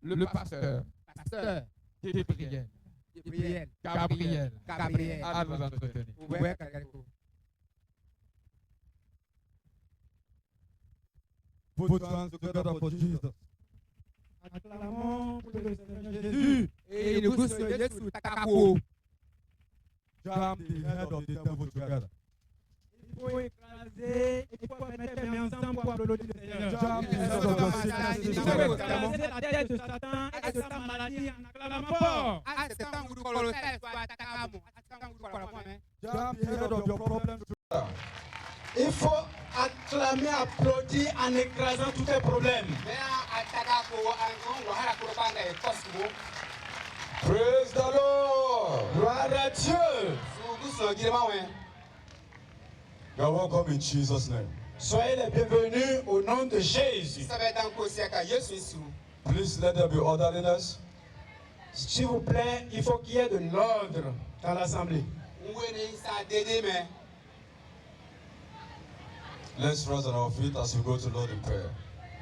le pasteur Gabriel à nous entretenir. Put hands together for Jesus. Acclamons pour le Seigneur Jésus. Et nous tous Jésus takako. Jam the head of the devil together. Il faut écraser, il faut mettre les mains ensemble pour applaudir le Seigneur. Jam the head of the Il faut écraser la tête de Satan et de sa maladie en acclamant fort. Jam the head of your problem together. Il faut acclamer, applaudir en écrasant tous tes problèmes. Praise the Lord. Gloire à Dieu. You are welcome in Jesus' name. Soyez les bienvenus au nom de Jésus. Please let there be orderliness. S'il vous plaît, il faut qu'il y ait de l'ordre dans l'assemblée. Let's rise on our feet as we go to Lord in prayer.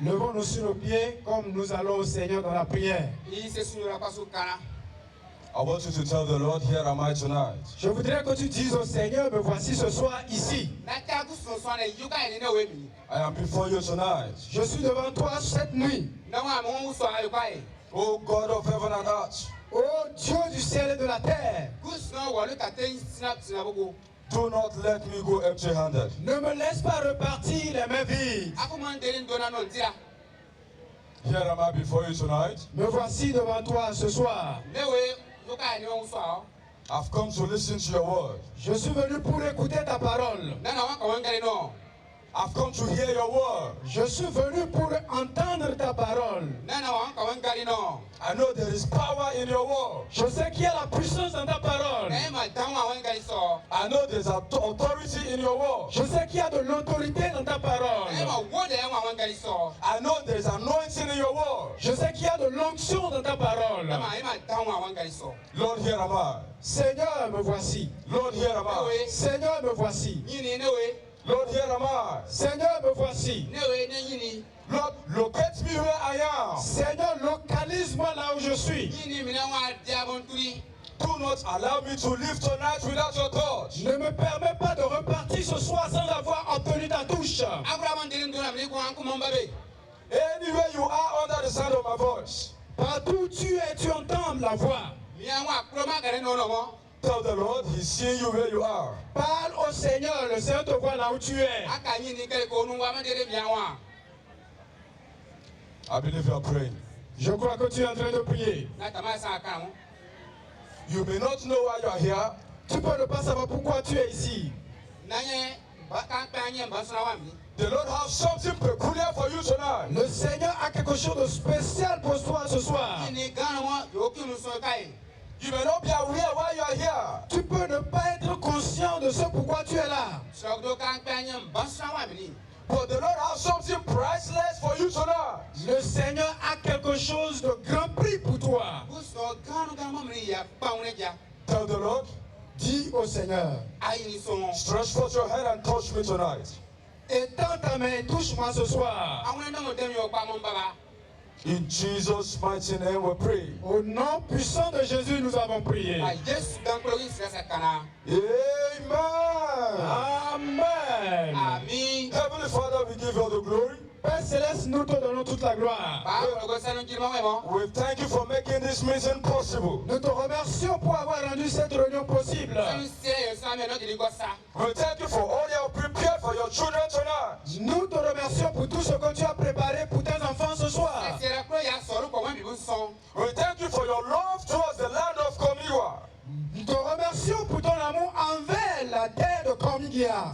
Levons-nous sur nos pieds comme nous allons au Seigneur dans la prière. I want you to tell the Lord, here am I tonight. Je voudrais que tu dises au Seigneur, me voici ce soir ici. I am before you tonight. Je suis devant toi cette nuit. Oh God of heaven and earth, Ô Dieu du ciel et de la terre, do not let me go empty-handed. ne me laisse pas repartir les mains vides. Here am I before you tonight. Me voici devant toi ce soir. I've come to listen to your word. Je suis venu pour écouter ta parole. I've come to hear your word. Je suis venu pour entendre ta parole. I know there is power in your word. Je sais qu'il y a la puissance dans ta parole. I know there's authority in your word. Je sais qu'il y a de l'autorité dans ta parole. I know there's anointing in your word. Je sais qu'il y a de l'onction dans ta parole. Lord, here am I. Seigneur, me voici. Lord, here am I. Seigneur, me voici. Lord, here am I. Seigneur, me voici. Lord, locate me where I am. Seigneur, localise-moi là où je suis. Do not allow me to live tonight without your touch. Ne me permets pas de repartir ce soir sans avoir obtenu ta touche. Anywhere you are under the sound of my voice, Partout où tu es, tu entends la voix. tell the Lord, He's seeing you where you are. Parle au Seigneur, le Seigneur te voit là où tu es. I believe you are praying. Je crois que tu es en train de prier. You may not know why you are here. Tu peux ne pas savoir pourquoi tu es ici. The Lord has something peculiar for you tonight. Le Seigneur a quelque chose de spécial pour toi ce soir. You may not be aware why you are here. Tu peux ne pas être conscient de ce pourquoi tu es là. But the Lord has something priceless for you tonight. Le Seigneur a quelque chose de grand prix pour toi. Tell the Lord, Dis au Seigneur, stretch forth your hand and touch me tonight. étends ta main et touche-moi ce soir. In Jesus' mighty name we pray. Au nom puissant de Jésus, nous avons prié. Amen. Amen. Heavenly Father, we give you all the glory. Père Céleste, nous te donnons toute la gloire. We thank you for making this meeting possible. Nous te remercions pour avoir rendu cette réunion possible. We thank you for all you have prepared for your children tonight. Nous te remercions pour tout ce que tu as préparé pour tes enfants ce soir. We thank you for your love towards the land of Komiwa. Nous te remercions pour ton amour envers la terre de Komigia.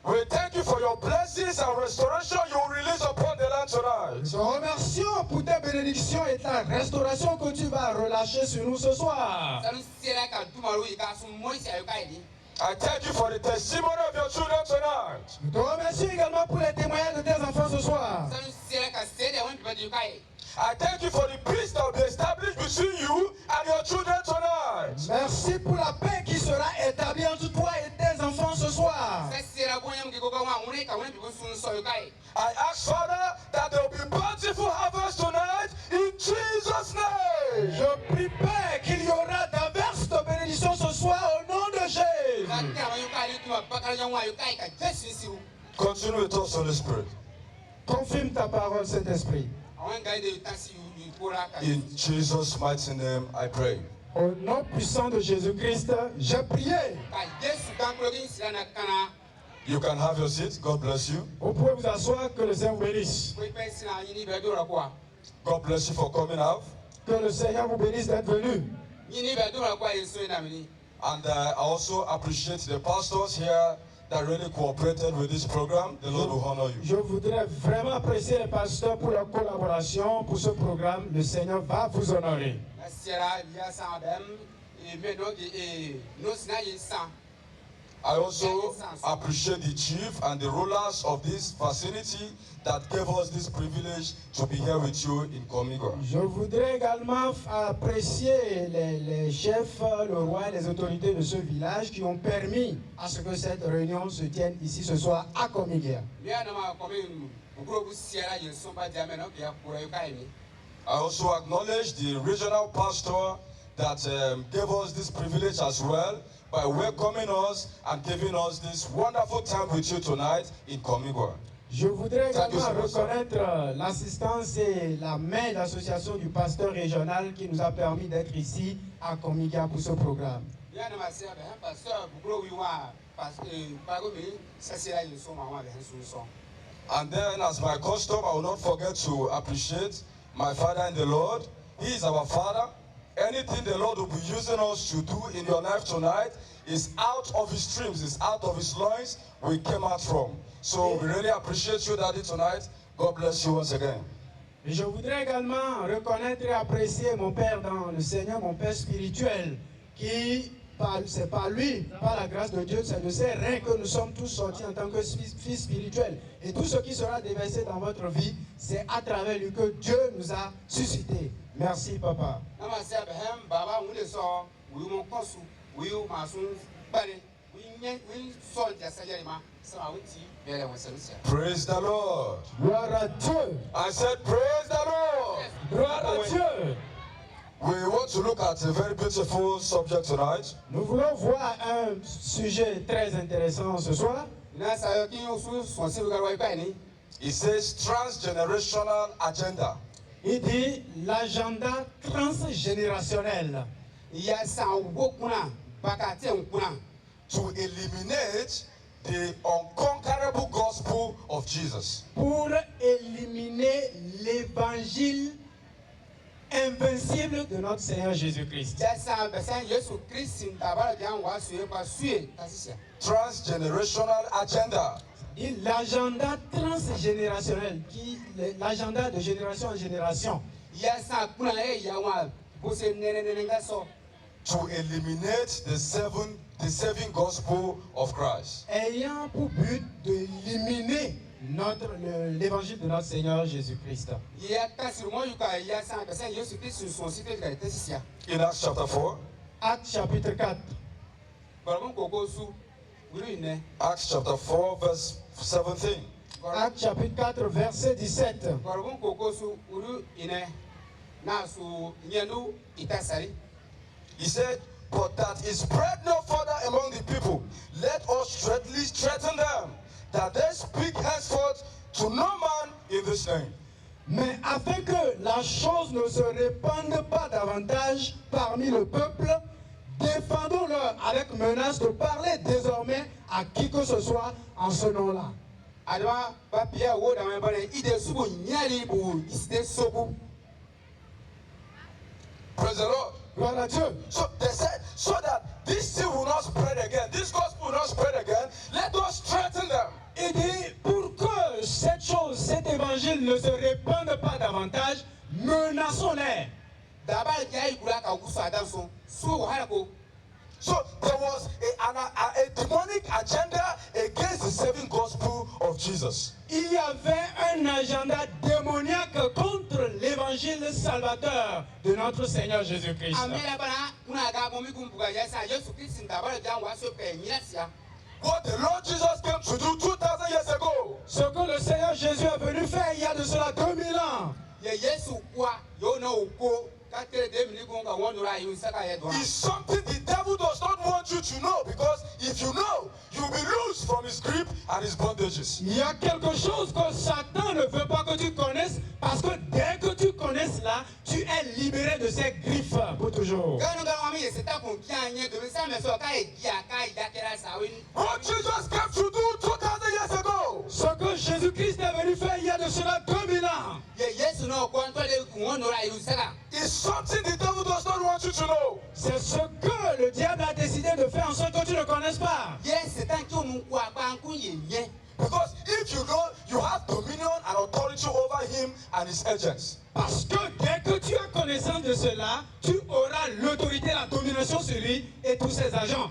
We thank you for your blessings and restoration you will release upon the land tonight. Nous te remercions pour tes bénédictions et ta restauration que tu vas relâcher sur nous ce soir. I thank you for the testimony of your children tonight. Nous te remercions également pour les témoignages de tes enfants ce soir. I thank you for the peace that will be established between you and your children tonight. Merci pour la paix qui sera établie entre toi et tes enfants ce soir. I ask, Father, that there will be bountiful Je prie, Père, qu'il y aura d'averses de bénédictions ce soir au nom de Jésus. Continue with us, Holy Spirit. Confirme ta parole, Saint-Esprit. In Jesus' mighty name, I pray. Au nom puissant de Jésus-Christ, j'ai prié. You can have your seat. God bless you. Vous pouvez vous asseoir, que le Seigneur vous bénisse. God bless you for coming out. Que le Seigneur vous bénisse d'être venu. And I also appreciate the pastors here that really cooperated with this program. The Lord will honor you. Je voudrais vraiment apprécier les pasteurs pour leur collaboration pour ce programme. Le Seigneur va vous honorer. I also appreciate the chief and the rulers of this facility that gave us this privilege to be here with you in Komigwa. Je voudrais également apprécier les chefs, le roi et les autorités de ce village qui ont permis à ce que cette réunion se tienne ici ce soir à Komigwa. I also acknowledge the regional pastor that gave us this privilege as well by welcoming us and giving us this wonderful time with you tonight in Komigwa. Je voudrais également reconnaître l'assistance et la main de l'association du pasteur régional qui nous a permis d'être ici à Komigwa pour ce programme. And then, as my custom, I will not forget to appreciate my Father in the Lord. He is our Father. Anything the Lord will be using us to do in your life tonight is out of His streams, is out of His loins we came out from. So we really appreciate you, Daddy, tonight. God bless you once again. Et je voudrais également reconnaître et apprécier mon Père dans le Seigneur, mon Père spirituel, qui, c'est par lui, par la grâce de Dieu, c'est de ses reins que nous sommes tous sortis en tant que fils spirituels. Et tout ce qui sera déversé dans votre vie, c'est à travers lui que Dieu nous a suscité. Merci, Papa. Praise the Lord. Gloire à Dieu. I said, praise the Lord. Gloire à Dieu. We want to look at a very beautiful subject tonight. Nous voulons voir un sujet très intéressant ce soir. It says transgenerational agenda. Il dit l'agenda transgénérationnel. To eliminate the unconquerable gospel of Jesus. Pour éliminer l'évangile invincible de notre Seigneur Jésus-Christ. Transgenerational agenda. Et l'agenda transgénérationnel, l'agenda de génération en génération. To eliminate the saving gospel of Christ. Ayant pour but d'éliminer l'évangile de notre Seigneur Jésus-Christ. In Acts chapter 4. Actes chapitre 4. Acts chapter 4 verse 17. Actes chapitre 4 verset 17. He said, but that is spread no further among the people. Let us straightly straighten them, that they speak henceforth to no man in this name. Mais afin que la chose ne se répande pas davantage parmi le peuple, défendons-leur avec menace de parler désormais à qui que ce soit en ce nom-là. Praise the Lord. Gloire à Dieu. So they said, so that this thing will not spread again, this gospel will not spread again, let us strengthen them. Il dit, pour que cette chose, cet évangile ne se répande pas davantage, menaçons-les. So there was a demonic agenda against the saving gospel of Jesus. Il y avait un agenda démoniaque contre l'évangile salvateur de notre Seigneur Jésus-Christ. What the Lord Jesus came to do 2,000 years ago. Ce que le Seigneur Jésus est venu faire il y a de cela 2000 ans. It's something the devil does not want you to know, because if you know, you'll be loose from his grip and his bondages. Il y a quelque chose que Satan ne veut pas que tu connaisses, parce que dès que tu connais cela, tu es libéré de ses griffes pour toujours. What Jesus came to do 2,000 years ago Ce que Jésus-Christ est venu faire il y a de cela 2000 ans, is something the devil does not want you to know. c'est ce que le diable a décidé de faire en sorte que tu ne connaisses pas. Because if you know, you have dominion and authority over him and his agents. Parce que dès que tu as connaissance de cela, tu auras l'autorité, la domination sur lui et tous ses agents.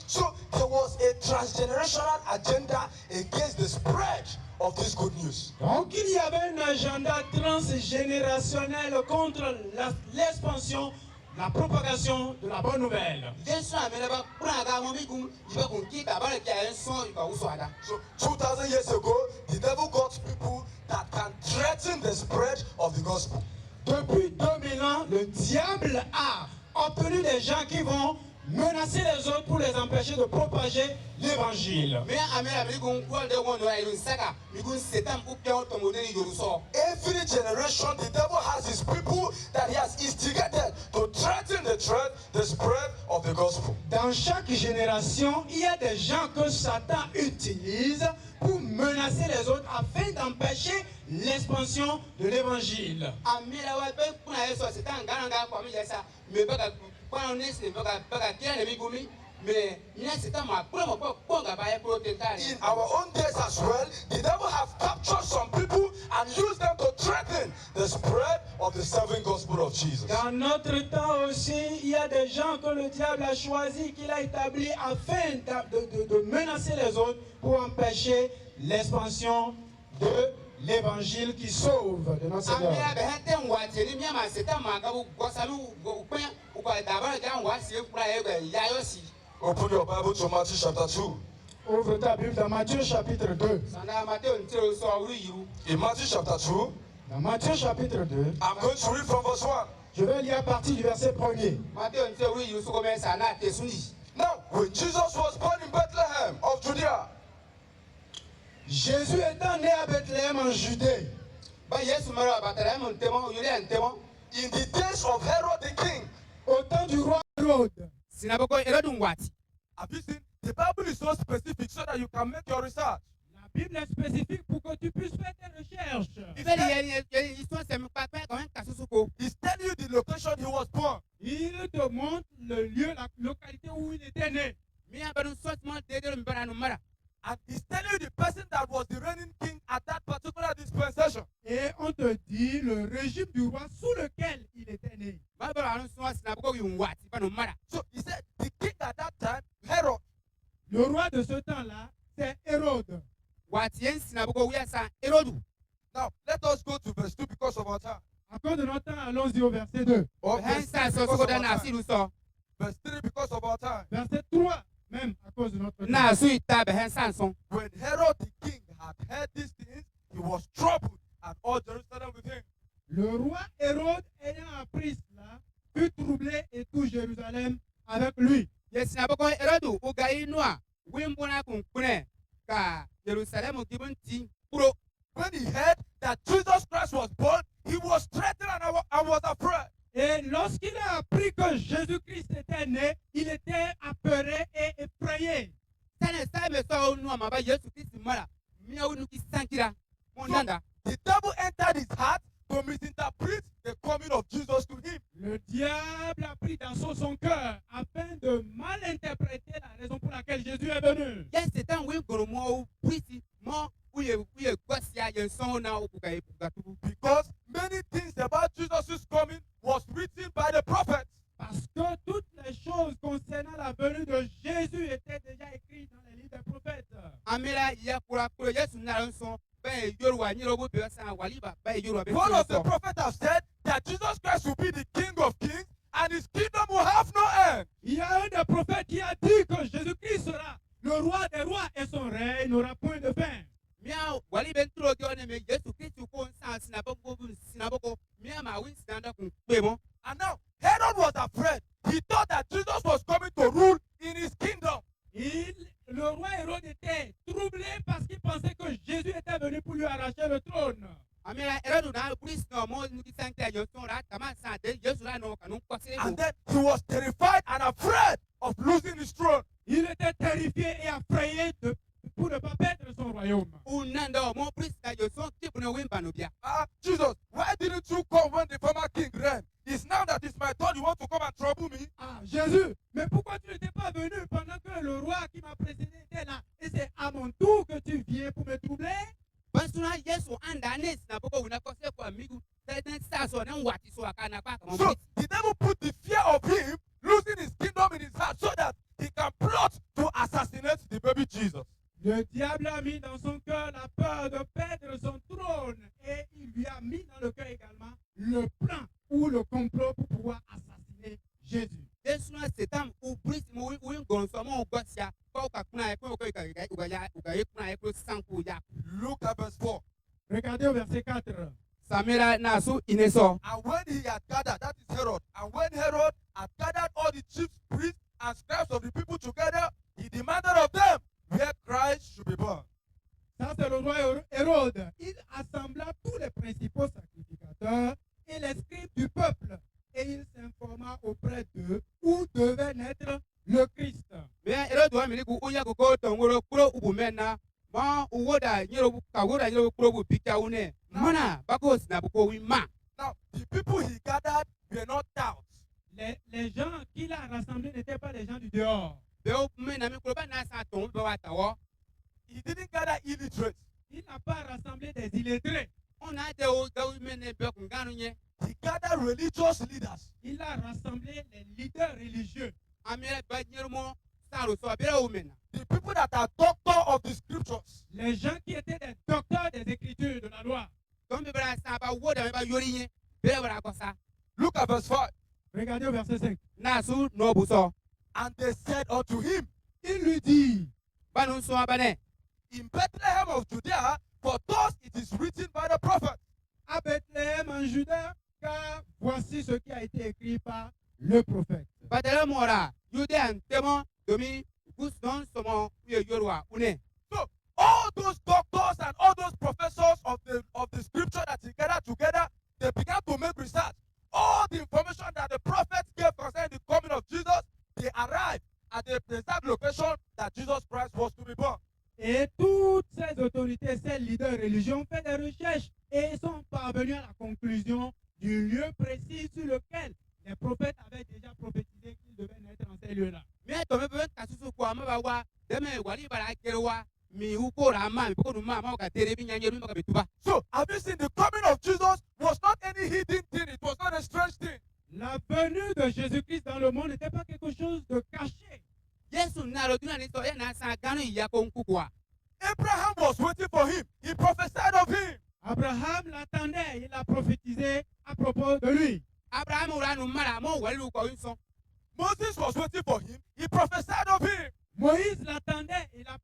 So there was a transgenerational agenda against the spread of this good news. Donc il y avait un agenda transgénérationnel contre l'expansion, la propagation de la bonne nouvelle. So 2,000 years ago, the devil got people that can threaten the spread of the gospel. Depuis 2000 ans, le diable a obtenu des gens qui vont menacer les autres pour les empêcher de propager l'évangile. Every generation, the devil has his people that he has instigated to threaten the spread of the gospel. Dans chaque génération, il y a des gens que Satan utilise pour menacer les autres afin d'empêcher l'expansion de l'évangile. In our own days as well, the devil have captured some people and used them to threaten the spread of the saving gospel of Jesus. Dans notre temps aussi, il y a des gens que le diable a choisi, qu'il a établi afin de menacer les autres pour empêcher l'expansion de l'évangile qui sauve de notre Seigneur. Open your Bible to Matthew chapter 2. Ouvre ta Bible dans Matthieu chapitre 2. In Matthew chapter 2, Dans Matthieu chapitre 2, I'm going to read from verse 1. je vais lire à partir du verset 1er. Now, when Jesus was born in Bethlehem of Judea, Jésus étant né à Bethléem en Judée, in the days of Herod the king. au temps du roi Hérode. Have you seen? The Bible is so specific so that you can make your research. La Bible est spécifique pour que tu puisses faire tes recherches. He's telling you the location he was born. Il te montre le lieu, la localité où il était né. And he's telling you the person that was the reigning king at that particular dispensation. Et on te dit le régime du roi sous lequel il était né. So he said the king at that time, Herod. Le roi de ce temps-là, c'est Hérode. Now, let us go to verse 2 because of our time. À cause de notre temps, allons-y au verset 2. Or verse 3 because of our time. Verse 3 because of our time. Verset 3, même à cause de notre temps. When Herod the king had heard these things, he was troubled, and all Jerusalem with him. Le roi Hérode, ayant appris cela, fut troublé et tout Jérusalem avec lui. When he heard that Jesus Christ was born, he was threatened and was afraid. Et lorsqu'il a appris que Jésus-Christ était né, il était apeuré et effrayé. The devil entered his heart to misinterpret the coming of Jesus to him. Le diable a pris dans son cœur afin de mal interpréter la raison pour laquelle Jésus est venu. Because many things about Jesus' coming was written by the prophets. Parce que toutes les choses concernant la venue de Jésus étaient déjà écrites dans les livres des prophètes. One of the prophets have said that Jesus Christ will be the King of Kings and his kingdom will have no end. Il y a un des prophètes qui a dit que Jésus-Christ sera le roi des rois et son règne n'aura point de fin. pensaient que Jésus était venu pour lui arracher le trône. Amira Herod na police no mo nuki sankta yo tora kama sa de Yesu la no kanu kwase And go. then he was terrified and afraid of losing his throne. Il était terrifié et effrayé pour ne pas perdre son royaume. Unando mo police na yo so keep no wimba no bia. Jesus, why didn't you come when the former king reigned? It's now that it's my turn, you want to come and trouble me? Ah, Jésus, mais pourquoi tu n'étais pas venu pendant que le roi qui m'a précédé était là? Et c'est à mon tour que tu viens pour me troubler? Basuna Yesu anda nes na boko una kwase kwa migu. Then sa so na wati so akana kwa kama. So the devil put the fear of him losing his kingdom in his heart so that he can plot to assassinate the baby Jesus. Le diable a mis dans son cœur la peur de perdre son trône et il lui a mis dans le cœur également le plan ou le complot pour pouvoir assassiner Jésus. Desuna setam u police mo wi gonso mo gosia ko ka kuna e ko ka uga kuna e ko sanku ya. Look at verse 4. Regardez au verset 4. Samira na su ineso. And when he had gathered, that is Herod, and when Herod had gathered all the chief priests and scribes of the people together, he demanded of them where Christ should be born. Ça, c'est le roi Hérode. Il assembla tous les principaux sacrificateurs et les scribes du peuple. Et il s'informa auprès d'eux où devait naître le Christ. Mais Herod wa miliku uya ko tongoro kuro ubumena ma uwoda nyero ka woda nyero kuro bu pika une. Mana bako sina buko wima. Now, the people he gathered were not touts. Les gens qu'il a rassemblés n'étaient pas les gens du dehors. Beo mena mi kuro ba na sa ton be wa tawo. He didn't gather illiterates. Il n'a pas rassemblé des illettrés. On a de o da mene be kun ganu nye. He gathered religious leaders. Il a rassemblé les leaders religieux. Amira ba nyero mo sa ro so bere o mena. The people that are doctors of the scriptures. Les gens qui étaient des docteurs des Écritures de la loi. Don be bra sa ba woda ba yori nye. Bere bra ko sa. Look at verse 5. Regardez au verset 5. Na su no bu so. And they said unto him, Il lui dit, Banu so abane. in Bethlehem of Judea, for thus it is written by the prophet. à Bethléem en Juda, car voici ce qui a été écrit par le prophète. Badala mora Yudean temo domi guston somo yorwa une. So all those doctors and all those professors of the scripture that he gathered together, they began to make research. All the information that the prophets gave concerning the coming of Jesus, they arrived at the exact location that Jesus Christ was to be born. Et toutes ces autorités, ces leaders religieux ont fait des recherches et sont parvenus à la conclusion du lieu précis sur lequel les prophètes avaient déjà prophétisé qu'il devait naître en ces lieux-là. Mais to be kasusu kwa mabawa deme wali bara kerwa mi ukora ma mi pokodu ma ka tere bi nyanyeru ma ka betuba. So have you seen the coming of Jesus was not any hidden thing, it was not a strange thing. La venue de Jésus-Christ dans le monde n'était pas quelque chose de caché. Yesu na ro tuna ni so na sa ganu iya ko nkukwa. Abraham was waiting for him. He prophesied of him. Abraham l'attendait, il a prophétisé à propos de lui. Abraham ura nu mara mo wali ko nso. Moses was waiting for him. He prophesied of him. Moïse l'attendait, il a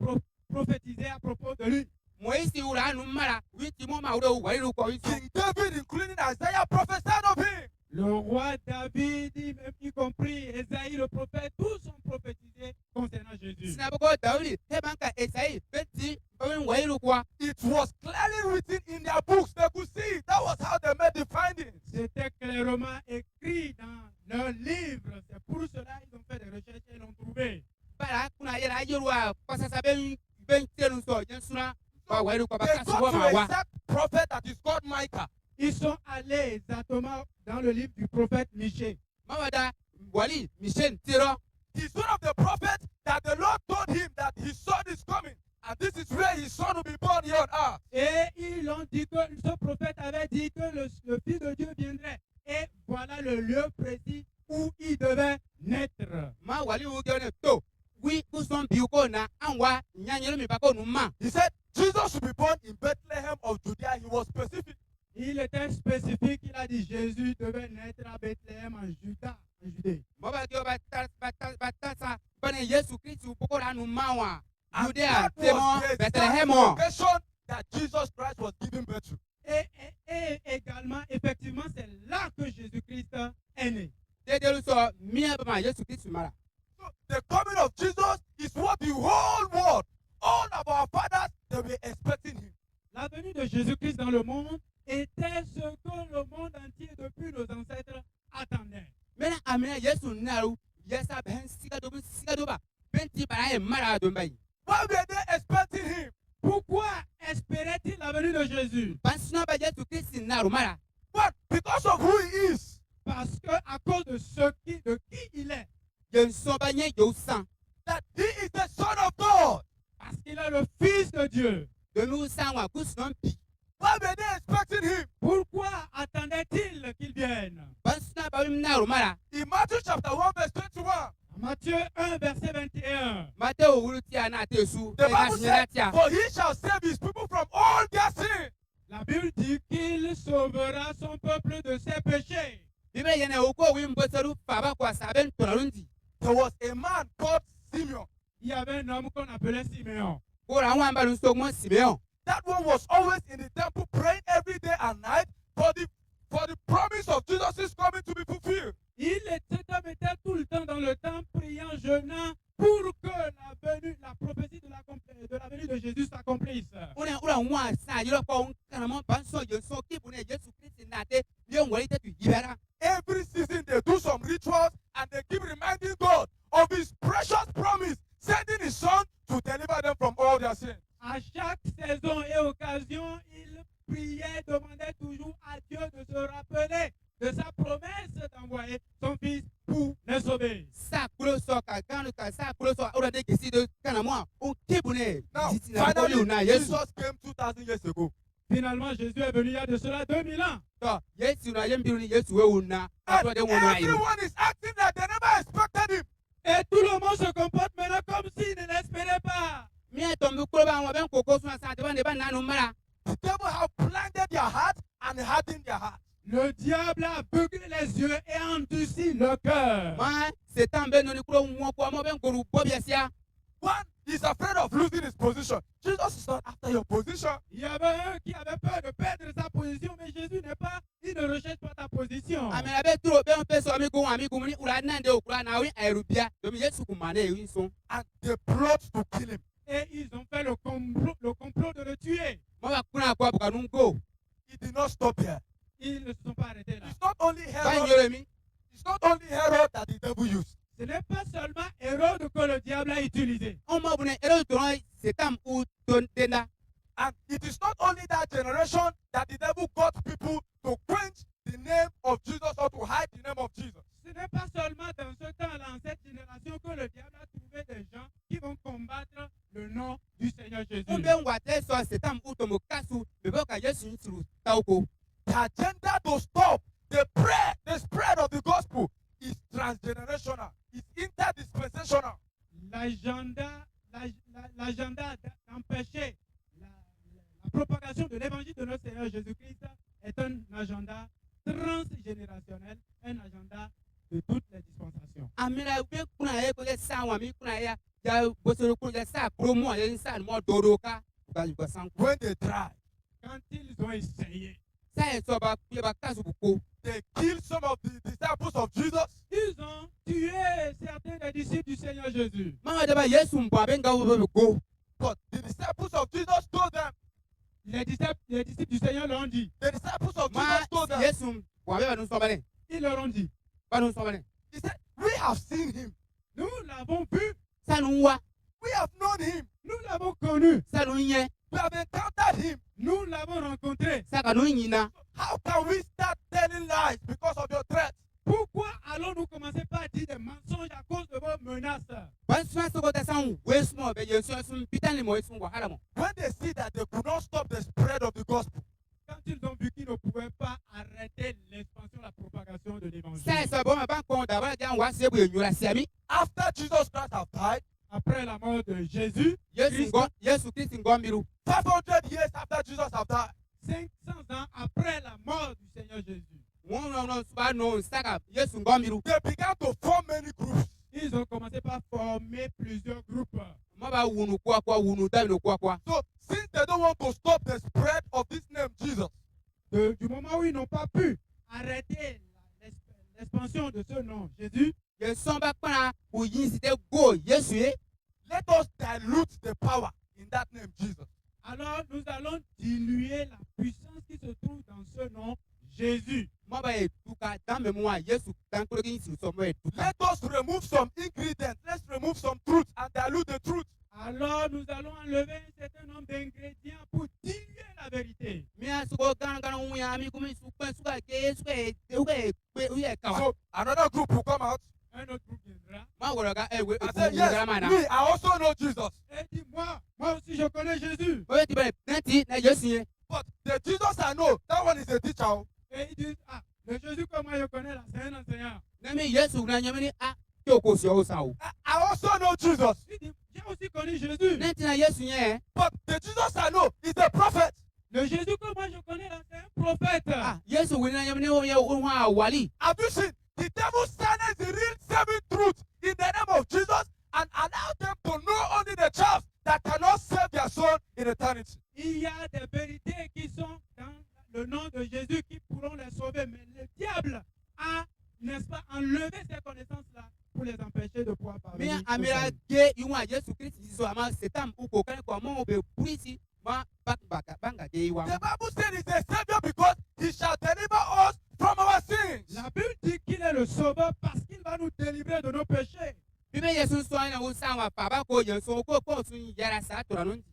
prophétisé à propos de lui. Moisi ura nu mara witi mo ma uro wali ko nso. King David, including Isaiah, prophesied of him. Le roi David, y compris Esaïe le prophète, tous ont prophétisé concernant Jésus. Sinaboko Daudi hebanka Esai beti bawen wali kwa. It was clearly written in their books. They could see it. That was how they made the findings. C'était clairement écrit dans leur livre. C'est pour cela qu'ils ont fait des recherches et l'ont trouvé. Bara kuna yera yorwa pasasa ben tenu so jensuna ba wali ko ba They kasu got wa to ma a wa. exact prophet that is called Micah. Ils sont allés exactement dans le livre du prophète Michée. Mawada wali Michel Tiro. He's one of the prophets that the Lord told him that his son is coming. And this is where his son will be born here on earth. Et ils ont dit que ce prophète avait dit que le Fils de Dieu viendrait. Et voilà le lieu précis où il devait naître. Ma wali ugene to. Wi kuson biuko na anwa nyanyero mi bako nu ma. He said Jesus should be born in Bethlehem of Judea. He was specific. Il était spécifique, il a dit Jésus devait naître à Bethléem en Judée. Moba dio batasa bane Yesu Kristu poko la nu ma wa. And Judea that temo was the exact Bethlehem. location that Jesus Christ was giving birth to. Et également, effectivement, c'est là que Jésus-Christ est né. Dedelu so mia ba Yesu Kristu mara. So the coming of Jesus is what the whole world, all of our fathers, they were expecting. la venue de Jésus-Christ dans le monde était ce que le monde entier depuis nos ancêtres attendait. Mena amina Yesu naru yesa ben sigadoba benti bara e mara do mbai. Why were they expecting him? Pourquoi espérait-il la venue de Jésus? Bansuna ba Yesu Kristi naru mara. But because of who he is. Parce que à cause de qui il est. Yenso ba nye yo san. That he is the Son of God. Parce qu'il est le Fils de Dieu. Domi san wa kusnon pi. Why were they expecting him? Pourquoi attendait-il qu'il vienne? Bansuna ba naru mara. In Matthew chapter 1 verse 21. Matthieu 1, verset 21. Mateo wulutia na tesu. The Bible says, for he shall save his people from all their sins. La Bible dit qu'il sauvera son peuple de ses péchés. Bible yene oko wi mboseru faba kwa saben tonarundi. There was a man called Simeon. Il y avait un homme qu'on appelait Siméon. Kora wan ba nso mo Simeon. That one was always in the temple praying every day and night for the promise of Jesus' coming to be fulfilled. Cet homme était tout le temps dans le temple priant, jeûnant pour que la prophétie de la venue de Jésus s'accomplisse. Ura nwa sa yiro ko kana mo banso yenso kibune Yesu Kristi na te yo ngori te tu yibera. Every season they do some rituals and they keep reminding God of his precious promise, sending his son to deliver them from all their sins. À chaque saison et occasion, il priait, demandait toujours à Dieu de se rappeler de sa promesse d'envoyer son fils pour les sauver. Sa kulo so ka ganu ka sa kulo so ura de kisi de kana mo o kibune. Now, na ko yu na finally, Yesu. Jesus came 2,000 years ago. Finalement, Jésus est venu il y a de cela 2000 ans. To Yesu na yembiru ni Yesu we una. And Ato de wono ayi. everyone is acting like they never expected him. Et tout le monde se comporte maintenant comme s'il ne l'espérait pas. Mi atombi kulo ba mo ben koko so sa te ban de ban nanu mara. The devil have blinded their heart and hardened their heart. Le diable a aveuglé les yeux et endurci le cœur. Ma setan be no ni kulo mo ko mo ben koru bobiesia. One is afraid of losing his position. Jesus is not after your position. Il y avait un qui avait peur de perdre sa position, mais Jésus il ne recherche pas ta position. Amena be turo be on peso ami ko ni ura nande o kura na wi erubia. Domi Yesu ku mane wi so. And they plot to kill him. Et ils ont fait le complot de le tuer. Mo ba kuna ko abuka nungo. He did not stop there. Ils ne se sont pas arrêtés là. It's not only Ban Herod. yoro mi. It's not only Herod that the devil used. Ce n'est pas seulement Hérode que le diable a utilisé. On mo bune ero to setan u ton tena. And it is not only that generation that the devil got people to quench the name of Jesus or to hide the name of Jesus. Ce n'est pas seulement dans ce temps-là, en cette génération, que le diable a trouvé des gens qui vont combattre le nom du Seigneur Jésus. On be ngwa te so setan u to mo kasu be bo ka Yesu nturu tauko. The agenda to stop the spread of the gospel is transgenerational. It's interdispensational. L'agenda d'empêcher la propagation de l'évangile de notre Seigneur Jésus-Christ est un agenda transgénérationnel, un agenda de toutes les dispensations. Amina be kuna ye ko sa wa mi kuna ya bosoro ko ya sa promo ya sa mo doroka. Ka yu ko san. When they try, Quand ils ont essayé, Sa e so ba ku ba kasu ko. they kill some of the disciples of Jesus. ils ont tué certains des disciples du Seigneur Jésus. Mama de ba Yesu mpo abenga wo go. But the disciples of Jesus told them, Les disciples du Seigneur l'ont dit. the disciples of Ma Jesus told them, Yesu mpo abenga no so bale. Ils leur ont dit. Ba no so bale. he said, we have seen him. Nous l'avons vu, Sa nu wa, We have known him. nous l'avons connu, sa nu nye, We have encountered him. nous l'avons rencontré. sa ka nu nyina. How can we start telling lies because of your threats? Pourquoi allons-nous commencer par dire des mensonges à cause de vos menaces? Ban so so ko ta san Yesu mo be Yesu so pitani mo Yesu wa hala mo. When they see that they could not stop the spread of the gospel, Quand ils ont vu qu'ils ne pouvaient pas arrêter l'expansion, la propagation de l'évangile. Sa e so bo ma ban ko da ba jan wa se bu enyu la se mi. after Jesus Christ have died, Après la mort de Jésus, Yesu Kristi ngo miru. 500 years after Jesus have died, 500 ans après la mort du Seigneur Jésus, Won no so ba no saka Yesu ngo miru. they began to form many groups. ils ont commencé par former plusieurs groupes. Mo ba wunu kwa wunu da no kwa. So since they don't want to stop the spread of this name Jesus, Du moment où ils n'ont pas pu arrêter l'expansion de ce nom, Jésus, Yesu ba pana u yin si te go Yesu e. let us dilute the power in that name Jesus. alors nous allons diluer la puissance qui se trouve dans ce nom, Jésus. Mo ba etuka dans mémoire Yesu dans kuro kin si so mo etuka. Let us remove some ingredients. Let's remove some truth and dilute the truth. Alors nous allons enlever un certain nombre d'ingrédients pour diluer la vérité. Mi asuko kan uya mi kumi suka suka ke suka uya kawa. So another group will come out Un autre groupe viendra Ma woro ga we and say, yes, me, I also know Jesus. et dit, moi aussi je connais Jésus. o ti be nanti na Yesu yen. But the Jesus I know, that one is a teacher. Oh. Et ils disent, ah, le Jésus que moi je connais là, c'est un enseignant. Na mi Yesu na nyame ni a ki o ko si o sa o. I also know Jesus. Il dit, j'ai aussi connu Jésus. Nanti na Yesu yen. But the Jesus I know is a prophet. Le Jésus que moi je connais là, c'est un prophète. Ah Yesu we na nyame ni o ye o wa wali. Have you seen? The devil silenced the real saving truth in the name of Jesus and allowed them to know only the chaff that cannot save their soul in eternity. Il y a des vérités qui sont dans le nom de Jésus qui pourront les sauver. Mais le diable a, n'est-ce pas, enlevé ces connaissances-là pour les empêcher de pouvoir Mi parvenir. au amira salut. ge iwa Yesu Kristi so ama setam u ko kan ko mo o be purisi ma banga ge iwa. The Bible said he's a savior because he shall deliver us from our sins. La Bible dit qu'il est le sauveur parce qu'il va nous délivrer de nos péchés. Bibe Yesu so na wo sa wa baba ko ye so ko sun yara sa to ran.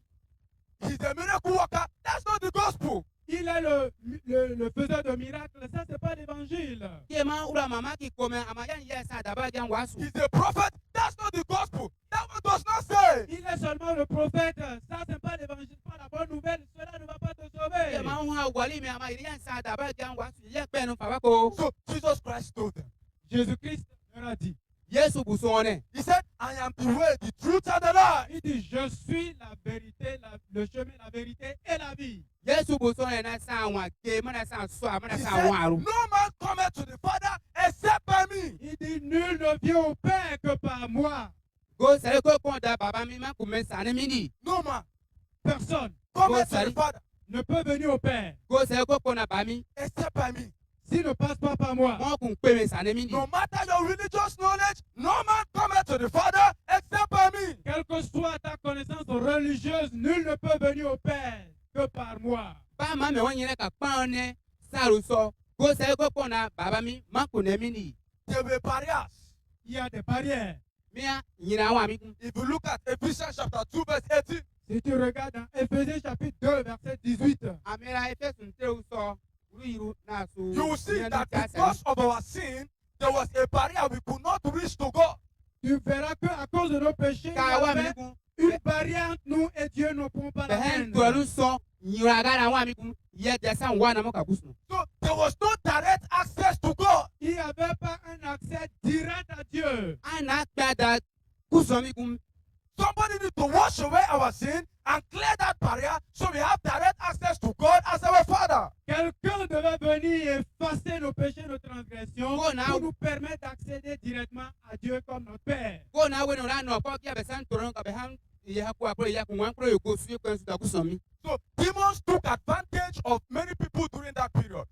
He's a miracle worker. That's not the gospel. Il est le faiseur de miracles. Ça, c'est pas l'évangile. Ke ma ura mama ki ko me amaya ye sa da ba jan wasu. He's a prophet. That's not the gospel. That one does not say. Il est seulement le prophète. Ça, c'est pas l'évangile, pas la bonne nouvelle. Cela ne va pas te Ke sauver. ma hu ha wali me ama iri sa da ba jan wasu ye pe no baba ko. So Jesus Christ told them. Jésus-Christ leur a dit. Yesu bu so ne. He said, I am the way, the truth, and the life. Il dit, je suis la vérité, le chemin, la vérité et la vie. Yesu bu so ne na sa wa ke ma na sa so ma na He sa said, wa ru. no man cometh to the Father except by me. Il dit, nul ne vient au Père que par moi. Go sare ko ko da baba mi ma ku me sa ne mi ni. No man Personne cometh to the sorry. Father ne peut venir au Père Go sare ko na ba mi. except by me. s'il ne passe pas par moi. Mo ku pe me sa ne mi ni. No matter your religious knowledge, no man cometh to the Father except by me. Quelle que soit ta connaissance religieuse, nul ne peut venir au Père que par moi. Ba ma me won yin ka pa ne sa ru so. Go sare ko na baba mi ma ku ne mi ni. There were barriers. Il y a des barrières. Mi a yina wa mi ku. If you look at Ephesians chapter 2, verse 18, Si tu regardes dans Ephésiens chapitre 2, verset 18, Amira efe sun te u so. Ru yiru na so. you will see that because of our sin, there was a barrier we could not reach to God. tu verras qu'à cause de nos péchés, il y ka wa mi avait ku. une barrière entre nous et Dieu ne pouvons pas la Behen atteindre. to lu so. Yira ga na wa mi ku. Ye de san wa na mo ka kusu. So there was no direct access to God. Il n'y avait pas un accès direct à Dieu. Ana gba da kusu mi ku. Somebody need to wash away our sin and clear that barrier so we have direct access to God as our Father. Quelqu'un devait venir effacer nos péchés, nos transgressions, Oh, now- pour nous permettre d'accéder directement à Dieu comme notre Père. Go na we no ra no ko ki be san to ron ka be han ye ha ko akro ya ku wan kro yo go su ko su da kusu mi. So demons took advantage of many people during that period.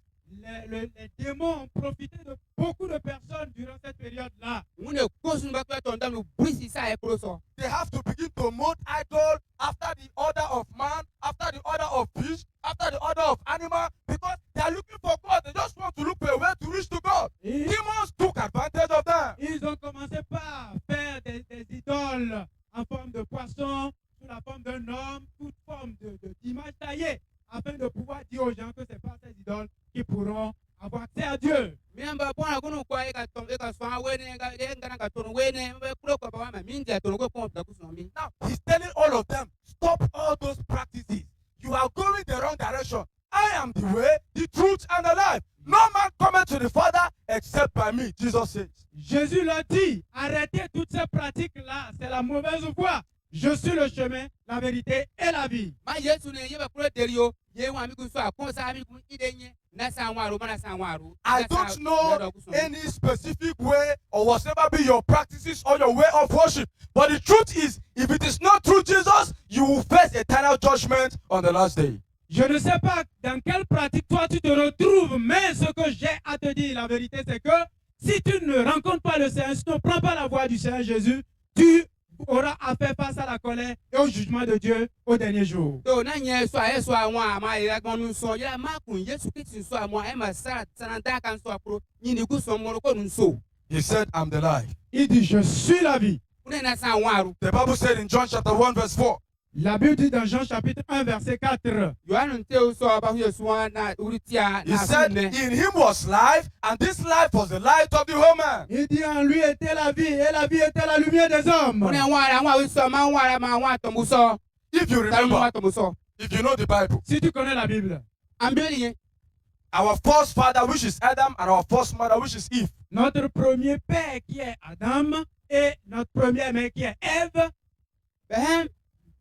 Les démons ont profité de beaucoup de personnes durant cette période-là. Mu ne kusu ba ko to ndam lu brisi sa e kro so. They have to begin to mold idol after the order of man, after the order of fish, after the order of animal, because they are looking for God. They just want to look for a way to reach to God. Et Demons took advantage of them. ils ont commencé par faire des idoles en forme de poisson, sous la forme d'un homme, toute forme d'image taillée, afin de pouvoir dire aux gens que ce n'est pas ces idoles qui pourront avoir accès à Dieu. Mi amba bona kunu ko e ka so we ne ga ngana ka to we ne be kro ko ba ma min je to ko ko da kusu mi. Now, he's telling all of them, stop all those practices. You are going the wrong direction. I am the way, the truth, and the life. No man cometh to the Father except by me, Jesus says. Jésus leur dit, arrêtez toutes ces pratiques-là, c'est la mauvaise voie. Je suis le chemin, la vérité et la vie. Ma Yesu ne ye be kro deri yo. Ye wa mi ku so akon sa mi ku ide nye. Na sa wa ru ma na sa wa ru. I don't know any specific way or whatever be your practices or your way of worship. But the truth is, if it is not through Jesus, you will face eternal judgment on the last day. Je ne sais pas dans quelle pratique toi tu te retrouves, mais ce que j'ai à te dire, la vérité, c'est que si tu ne rencontres pas le Seigneur, si tu ne prends pas la voie du Seigneur Jésus, tu aura à faire face à la colère et au jugement de Dieu au dernier jour. to na nye so a so a wa ma ira gonu so ya ma kun Yesu Kristo so a mo e ma sara sananda kan so apro nyini gu so mo ko nun so. He said, I'm the life. Il dit, je suis la vie. Une na san waru. The Bible said in John chapter 1 verse 4. La Bible dit dans Jean chapitre 1 verset 4. Yohanu te so ba Yesu na uritia He na said, sunne. in him was life, and this life was the light of the whole man. Il dit, en lui était la vie et la vie était la lumière des hommes. Une wara wa so ma wara ma wa to mu so. If you Ta mu wa remember, to mu so. if you know the Bible, Si tu connais la Bible, Ambeli our first father, which is Adam, and our first mother, which is Eve, notre premier père qui est Adam et notre première mère qui est Ève, behem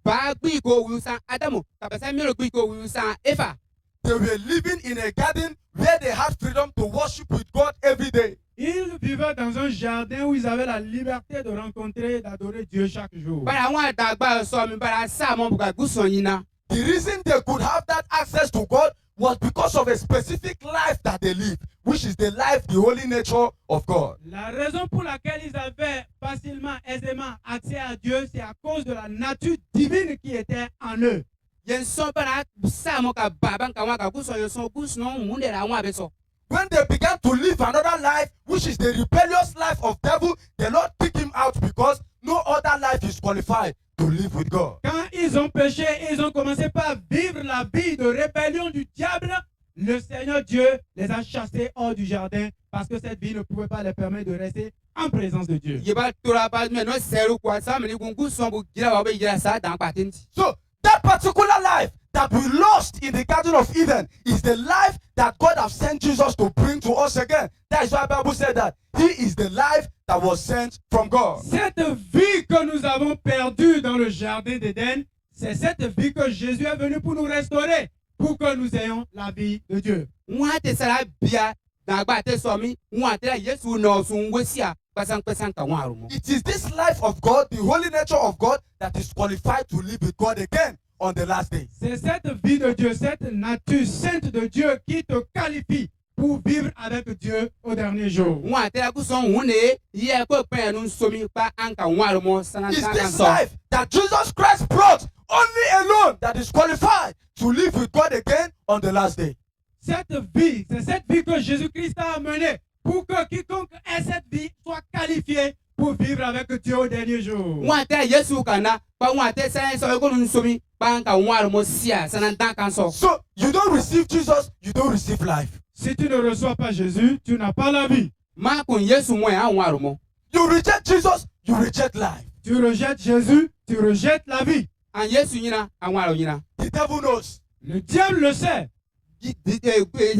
ba gbi ko wu san Adamu ta ba san mi ro gbi ko wu san Eva. they were living in a garden where they had freedom to worship with God every day. ils vivaient dans un jardin où ils avaient la liberté de rencontrer et d'adorer Dieu chaque jour. Bara wa dagba so mi bara sa mo buga guson yina. The reason they could have that access to God was because of a specific life that they lived, which is the life, the holy nature of God. La raison pour laquelle ils avaient facilement, aisément accès à Dieu, c'est à cause de la nature divine qui était en eux. Yen so bara sa mo ka baba ka wa ka guson yo so guson mu de la wa be so. When they began to live another life, which is the rebellious life of devil, the Lord kicked him out because no other life is qualified to live with God. Quand ils ont péché, ils ont commencé par vivre la vie de rébellion du diable. Le Seigneur Dieu les a chassés hors du jardin parce que cette vie ne pouvait pas les permettre de rester en présence de Dieu. Ye ba tora ba me no seru kwa sa me ni gun guson bu gira ba be gira sa dan patenti. So that particular life that we lost in the Garden of Eden is the life that God has sent Jesus to bring to us again. That is why the Bible said that He is the life that was sent from God. Cette vie que nous avons perdue dans le jardin d'Éden, c'est cette vie que Jésus est venu pour nous restaurer, pour que nous ayons la vie de Dieu. Wa te sara bia dagba te so mi wa te Yesu no sun wesia pasan ka wa rumo. It is this life of God, the holy nature of God, that is qualified to live with God again on the last day. C'est cette vie de Dieu, cette nature sainte de Dieu qui te qualifie pour vivre avec Dieu au dernier jour. Wa te la guson wu ne ye ko pen nu so mi pa an ka wa rumo sanan It's kan this so. life that Jesus Christ brought only alone that is qualified to live with God again on the last day. Cette vie, c'est cette vie que Jésus-Christ a amenée pour que quiconque ait cette vie soit qualifié pour vivre avec Dieu au dernier jour. Wa te Yesu kana pa wa te san so ko nu so mi pa an ka wa rumo sia sanan dan kan so. So you don't receive Jesus, you don't receive life. Si tu ne reçois pas Jésus, tu n'as pas la vie. Ma kun Yesu mo an wa rumo. You reject Jesus, you reject life. Tu rejettes Jésus, tu rejettes la vie. An Yesu nyina an wa nyina. The devil knows. Le diable le sait.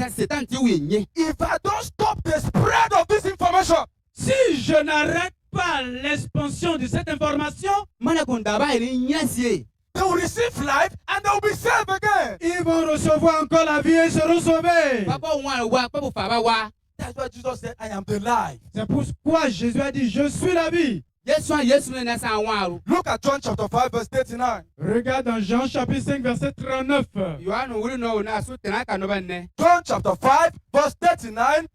Satan ti wi nye. If I don't stop the spread of this information, Si je n'arrête pas l'expansion de cette information, Mana kun daba ni nyasie. they will receive life and they will be saved again. ils vont recevoir encore la vie et seront sauvés. Papa wa papa fa ba wa. That's why Jesus said, I am the life. C'est pourquoi Jésus a dit, je suis la vie. Yesu na san wa ru. Look at John chapter 5, verse 39. Regarde dans Jean chapitre 5, verset 39. Yohanu wuri no na su tena ka no banne. John chapter 5, verse 39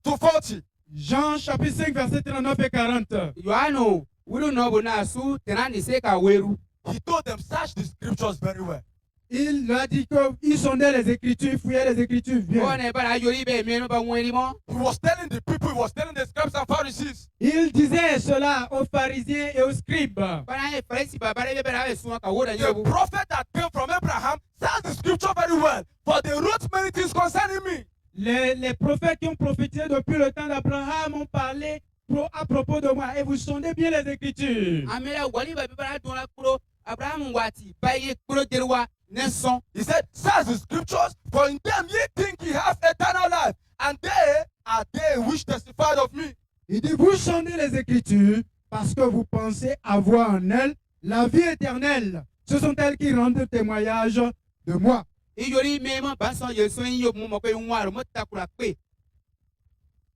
to 40. Jean chapitre 5, verset 39 et 40. Yohanu wuri no bu na su tena ni se ka weru. He told them, search the scriptures very well. Il a dit qu'ils sondaient les Écritures, ils fouillaient les Écritures bien. One bara yori be me no ba weri mo. He was telling the people, he was telling the scribes and Pharisees, Il disait cela aux pharisiens et aux scribes. Bara e farisi ba bara be bara be su ka wo da the nyobu. prophet that came from Abraham, search the scripture very well, for they wrote many things concerning me. Les prophètes qui ont prophétisé depuis le temps d'Abraham ont parlé à propos de moi. Et vous sondez bien les Écritures. Amela wali ba be bara do na kuro Abraham wati ba ye kuro derwa neson. He said, search the scriptures, for in them ye think ye have eternal life, and they are they which testified of me. Il dit, vous sondez les Écritures parce que vous pensez avoir en elles la vie éternelle. Ce sont elles qui rendent témoignage de moi. Iyori me mo ba so Yesu yin mo mo pe nwa ru mo takura pe.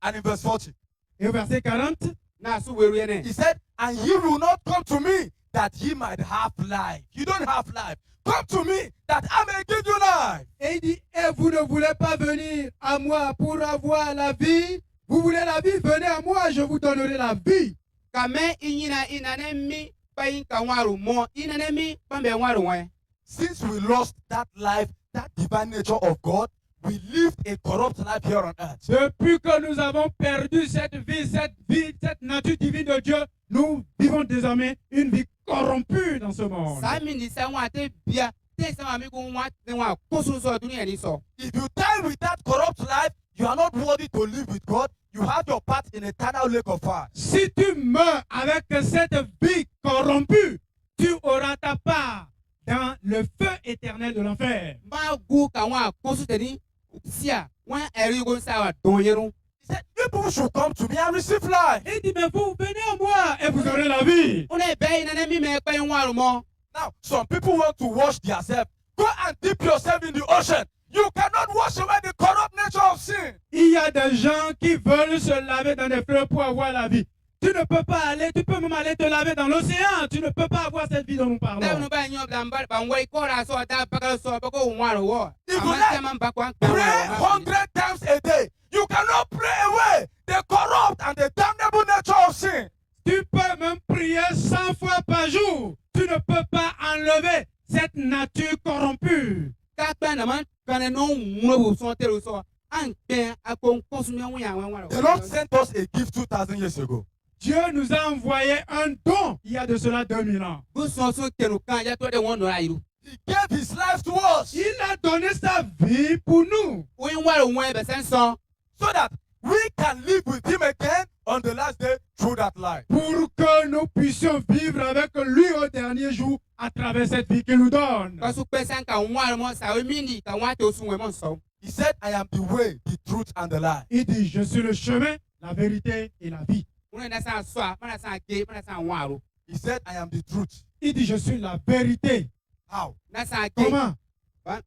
And in verse 40, Et au verset 40, Na su weru ene. he said, and ye will not come to me that ye might have life. You don't have life. Come to me that I may give you life. et il dit, et vous ne voulez pas venir à moi pour avoir la vie. Vous voulez la vie, venez à moi, je vous donnerai la vie. Kame inyina inane mi bayin ka waru mo inenemi pambe waru wen. Since we lost that life, that divine nature of God, we lived a corrupt life here on earth. Depuis que nous avons perdu cette vie, cette nature divine de Dieu, nous vivons désormais une vie corrompue dans ce monde. Sami ni sa wa te bia te sa mi ko wa te wa kosu so dunia ni so. If you die with that corrupt life, you are not worthy to live with God. You have your part in eternal lake of fire. Si tu meurs avec cette vie corrompue, tu auras ta part dans le feu éternel de l'enfer. Ma gu ka wa kosu te ni sia wa eri go sa wa donyeru. He said, people should come to me and receive life. Il dit, mais vous venez à moi et vous aurez la vie. One be inenemi me pa waru mo. Now, some people want to wash themselves. Go and dip yourself in the ocean. You cannot wash away the corrupt nature of sin. Il y a des gens qui veulent se laver dans des fleuves pour avoir la vie. Tu ne peux pas aller, tu peux même aller te laver dans l'océan. Tu ne peux pas avoir cette vie dont nous Da parlons. no ba nyob da mbar ba ngoi ko ra so da pa so ba ko waru wo. If you Ama like, te man ba kwa Pray 100 times a day. You cannot pray away the corrupt and the damnable nature of sin. Tu peux même prier 100 fois par jour. Tu ne peux pas enlever cette nature corrompue. Ka pa na man kan no nwo bu so te ro so. An pe akon kosu mi won ya wen waru. The Lord sent us a gift 2,000 years ago. Dieu nous a envoyé un don il y a de cela 2000 ans. Bu so so te ro kan ya to de won no ra iru. He gave his life to us Il a donné sa vie pour nous. Wen waru wen be sen so. so that we can live with him again on the last day through that life. Pour que nous puissions vivre avec lui au dernier jour à travers cette vie qu'il nous donne. Ka su pe san ka waru mo sa we mini ka wa to sun we mo so. He said, I am the way, the truth, and the life. Il dit, je suis le chemin, la vérité et la vie. Une na san so a, na san ge, na san waru. He said, I am the truth. Il dit, je suis la vérité. How? Na san ge. Comment?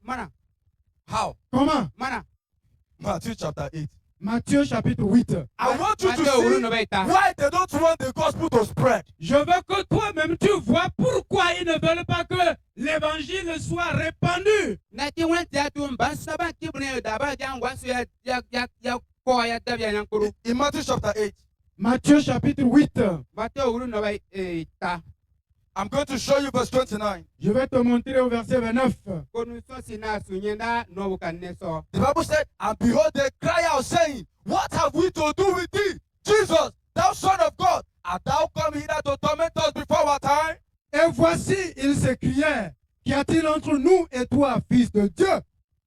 Mana, How? Comment? mana. Matthew chapter 8. Matthieu chapitre 8. I want you to Matthieu uru see no beta. why they don't want the gospel to spread. Je veux que toi-même tu vois pourquoi ils ne veulent pas que l'évangile soit répandu. Na ti wen ti atu ban so ban ki bune da ba jan wa so ya ko ya da bia yan kuru. In Matthew chapter 8, Matthieu chapitre 8. Matthieu uru no beta. I'm going to show you verse 29. Je vais te montrer au verset 29. Ko nu so si na su nyenda no bu kan ne so. The Bible said, and behold, they cry out, saying, what have we to do with thee, Jesus, thou Son of God? Art thou come hither to torment us before our time? Et voici, ils s'écrièrent, qu'y a-t-il entre nous et toi, fils de Dieu?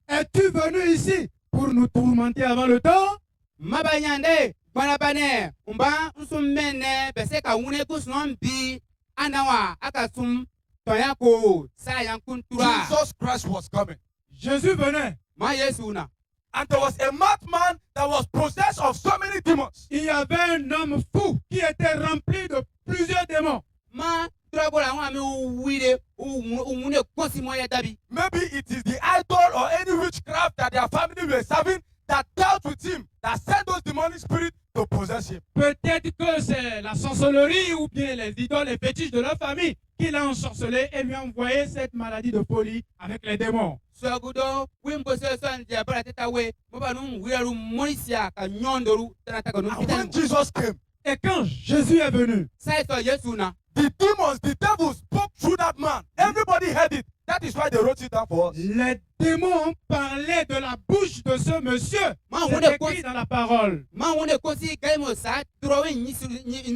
Es-tu venu ici pour nous tourmenter avant le temps? Mabanyande, bana bane, umba nsum mene bese ka wune kusnon bi anawa aka sum toya ko sa yan kuntura. Jesus Christ was coming. Jésus venait. Ma Yesu na. And there was a madman that was possessed of so many demons. Il y avait un homme fou qui était rempli de plusieurs démons. Ma trabola wa mi wire wune kosi mo ya dabi. Maybe it is the idol or any witchcraft that their family were serving that dealt with him, that sent those demonic spirits to possess him. Peut-être que c'est la sorcellerie ou bien les idoles et fétiches de leur famille qui l'a ensorcelé et lui a envoyé cette maladie de folie avec les démons. So gudo wimbo so so ndia bara teta we mo ba nu wiru monisia ka nyondoru tata ka nu And when Jesus came, Et quand Jésus est venu, sai so Yesu na. the demons, the devil spoke through that man. Everybody heard it. That is why they wrote it down for us. les démons ont parlé de la bouche de ce monsieur. Ma C'est wune écrit dans la parole. Ma wune kosi gaimo sa trowe ni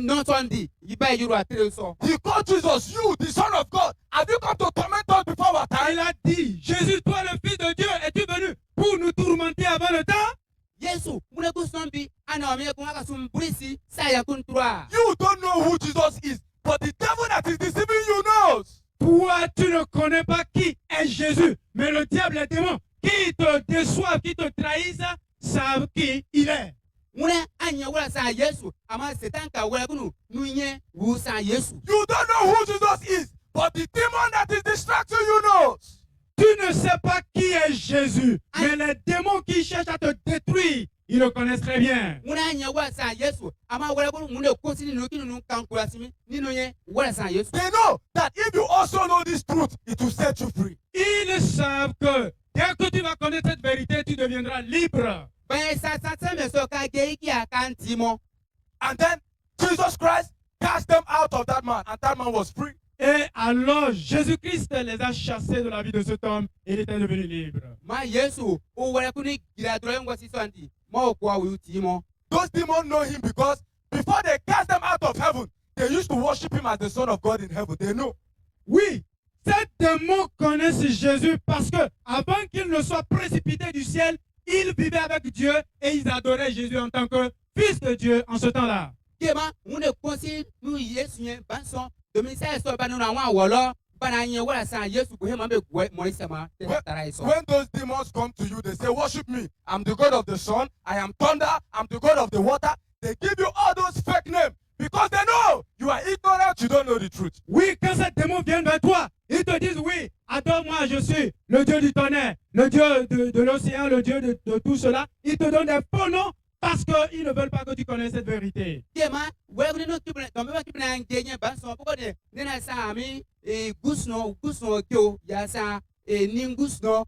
no sondi yiba yuru atre so. He called Jesus, you, the Son of God. Have you come to torment us before our time? Il a dit, Jésus, toi le Fils de Dieu, es-tu venu pour nous tourmenter avant le temps? Yesu mune kusombi ana ome ko aka sumbrisi sa ya kuntura. You don't know who Jesus is, but the devil that is deceiving you knows. Toi, tu ne connais pas qui est Jésus, mais le diable et les démons qui te déçoivent, qui te trahissent, savent qui il est. Mune anya wala sa Yesu ama setan ka wala kunu nunye wu sa Yesu. You don't know who Jesus is, but the demon that is distracting you knows. Tu ne sais pas qui est Jésus, mais les démons qui cherchent à te détruire, ils le connaissent très bien. Mune anya wala sa Yesu ama wala kunu mune kosi ni nukinu nu kankura simi ni nunye wala sa Yesu. They know that if you also know this truth, it will set you free. Ils savent que dès que tu vas connaître cette vérité, tu deviendras libre. Ben sa me so ka ge iki akantimo. And then Jesus Christ cast them out of that man, and that man was free. Et alors Jésus-Christ les a chassés de la vie de cet homme et il était devenu libre. Ma Yesu o wala kuni gira dro ngo si santi. Ma o kwa wi ti mo. Those demons know him because before they cast them out of heaven, they used to worship him as the Son of God in heaven. They know. Oui, ces démons connaissent Jésus parce que avant qu'il ne soit précipité du ciel, ils vivaient avec Dieu et ils adoraient Jésus en tant que Fils de Dieu en ce temps-là. Kema une konsi nu Yesu yen banson domin sai so ba nu na wa wolo bana yen wala san Yesu ko he ma be mo isema tara iso. When those demons come to you, they say, worship me. I'm the God of the sun. I am thunder. I'm the God of the water. They give you all those fake names because they know you are ignorant. You don't know the truth. Oui, quand ces démons viennent vers toi, ils te disent oui, adore-moi, je suis le Dieu du tonnerre, le Dieu de l'océan, le Dieu de tout cela. Ils te donnent des faux noms parce qu'ils ne veulent pas que tu connaisses cette vérité. Kema we no tu do me ki na ngenye banson ko de ne na sa ami gusno kyo ya sa ningusno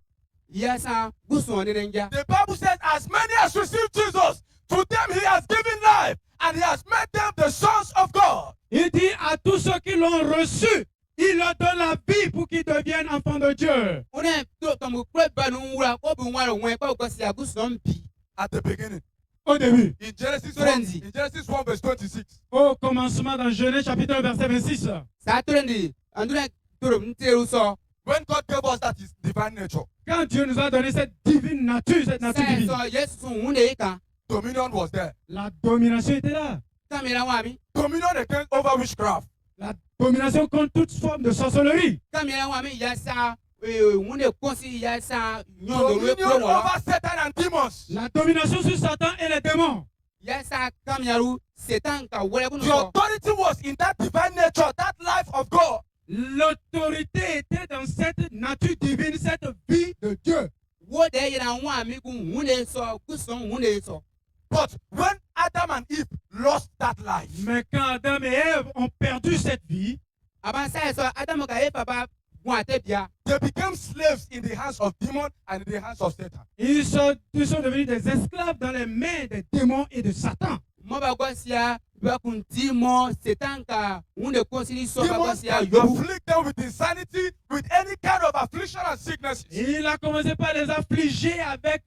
ya sa gusno ne nja. The Bible says, as many as receive Jesus, to them he has given life, and he has made them the sons of God. Il dit à tous ceux qui l'ont reçu, il leur donne la vie pour qu'ils deviennent enfants de Dieu. On est comme quoi ba nu wura ko bu wara wen ko si gusno mbi. At the beginning, Au début, in Genesis Frenzy. 1, in Genesis 1 verse 26, au commencement dans Genèse chapitre 1 verset 26, Sa trendi andure toro mteru so. when God gave us that his divine nature, quand Dieu nous a donné cette divine nature, cette nature Sai divine, so Yesu une ka dominion was there. la domination était là. kamera wa mi. Dominion against over witchcraft. La domination contre toute forme de sorcellerie. Kamera wa mi ya sa une konsi ya sa nyondo le Dominion pro over Satan and demons. La domination sur Satan et les démons. ya sa kamyaru setan ka wala kuno The so. authority was in that divine nature, that life of God. L'autorité était dans cette nature divine, cette vie de Dieu. Wo de yana wa mi ku une so gusno une so. But when Adam and Eve lost that life, Mais quand Adam et Ève ont perdu cette vie, Aban sai so Adam ka e papa gwate bia. they became slaves in the hands of demons and in the hands of Satan. ils sont devenus des esclaves dans les mains des démons et de Satan. Mo ba gwasia ba kunti mo setan ka une konsi so ba Demons gwasia can yobu. afflict them with insanity, with any kind of affliction and sicknesses. Il a commencé par les affliger avec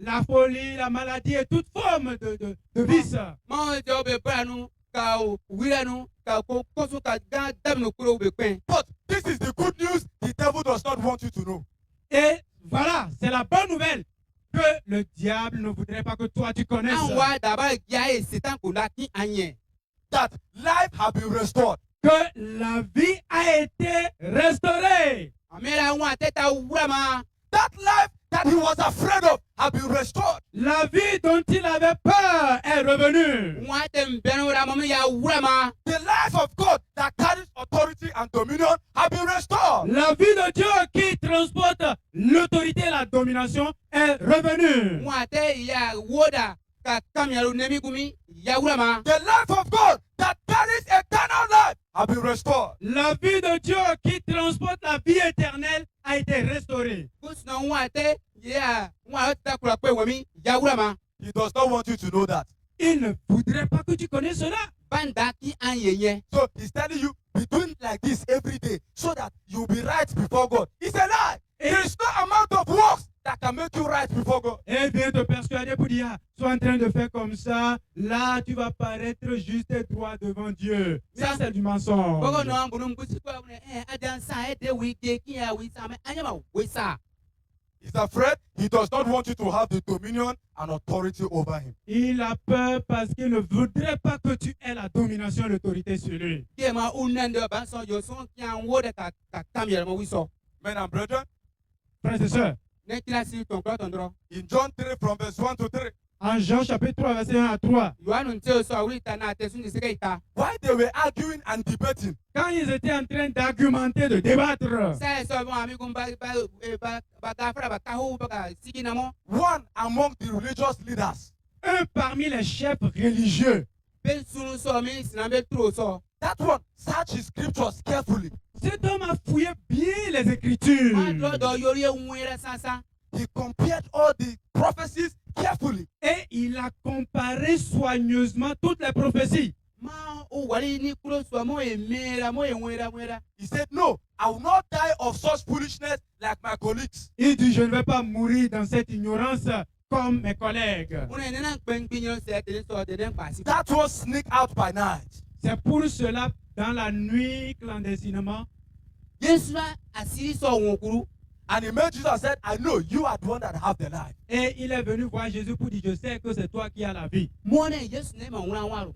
la folie, la maladie et toute forme de vice. Mo jo be branu ka wiranu ka ko so ka ga dam no kuro be pen. But this is the good news the devil does not want you to know. Et voilà, c'est la bonne nouvelle que le diable ne voudrait pas que toi tu connaisses. An wa da ba ya e setan ko la ki anye. That life has been restored. Que la vie a été restaurée. Amera wa teta wurama. That life that he was afraid of has been restored. La vie dont il avait peur est revenue. Wa tem benu ra mo ya wurama. The life of God that carries authority and dominion has been restored. La vie de Dieu qui transporte l'autorité et la domination est revenue. Wa te ya woda ka kamyaru nemi gumi ya wurama. The life of God that carries eternal life has been restored. La vie de Dieu qui transporte la vie éternelle a été restaurée. Gusno wa te ya wa ta kula pe wemi ya wurama. He does not want you to know that. Il ne voudrait pas que tu connaisses cela. Banda ki anye ye. So he's telling you, be doing like this every day so that you'll be right before God. It's a lie. There is no amount of works that can make you right before God. Et vient te persuader pour dire, sois en train de faire comme ça, là tu vas paraître juste et droit devant Dieu. Ça c'est du Bogo mensonge. no ambulu mbusi kwa adan sa e de wi ke ki ya wi sa me anyama wi sa. He's afraid. He does not want you to have the dominion and authority over him. Il a peur parce qu'il ne voudrait pas que tu aies la domination et l'autorité sur lui. Ke ma unende ba so yo so ki an wo de ka kamyere mo wi so. Men and brethren, Frères et sœurs, Ne kilasi ton klo ton dro. in John 3 from verse 1 to 3, en Jean chapitre 3 verset 1 à 3, Yohanu nte so wi ta na te sun disike ita. while they were arguing and debating, quand ils étaient en train d'argumenter, de débattre, Sa so bon ami kum ba ga fra ba ka hu ba ka sigi na mo. one among the religious leaders, un parmi les chefs religieux, Be sunu so mi sinan be tro so. that one searched his scriptures carefully. cet homme a fouillé bien les Écritures. Ma dro do yori e nwere sansan. He compared all the prophecies carefully. Et il a comparé soigneusement toutes les prophéties. Ma wali ni kuro so mo emera mo enwera mwera. He said, no, I will not die of such foolishness like my colleagues. Il dit, je ne vais pas mourir dans cette ignorance comme mes collègues. Una nena kpenkpinyo se tele so de den pasi. That one sneak out by night. C'est pour cela, dans la nuit, clandestinement, Yesu asiri so wonkuru. And he made Jesus and said, I know you are the one that have the life. et il est venu voir Jésus pour dire, je sais que c'est toi qui as la vie. Mo ne Yesu ne ma wura waru.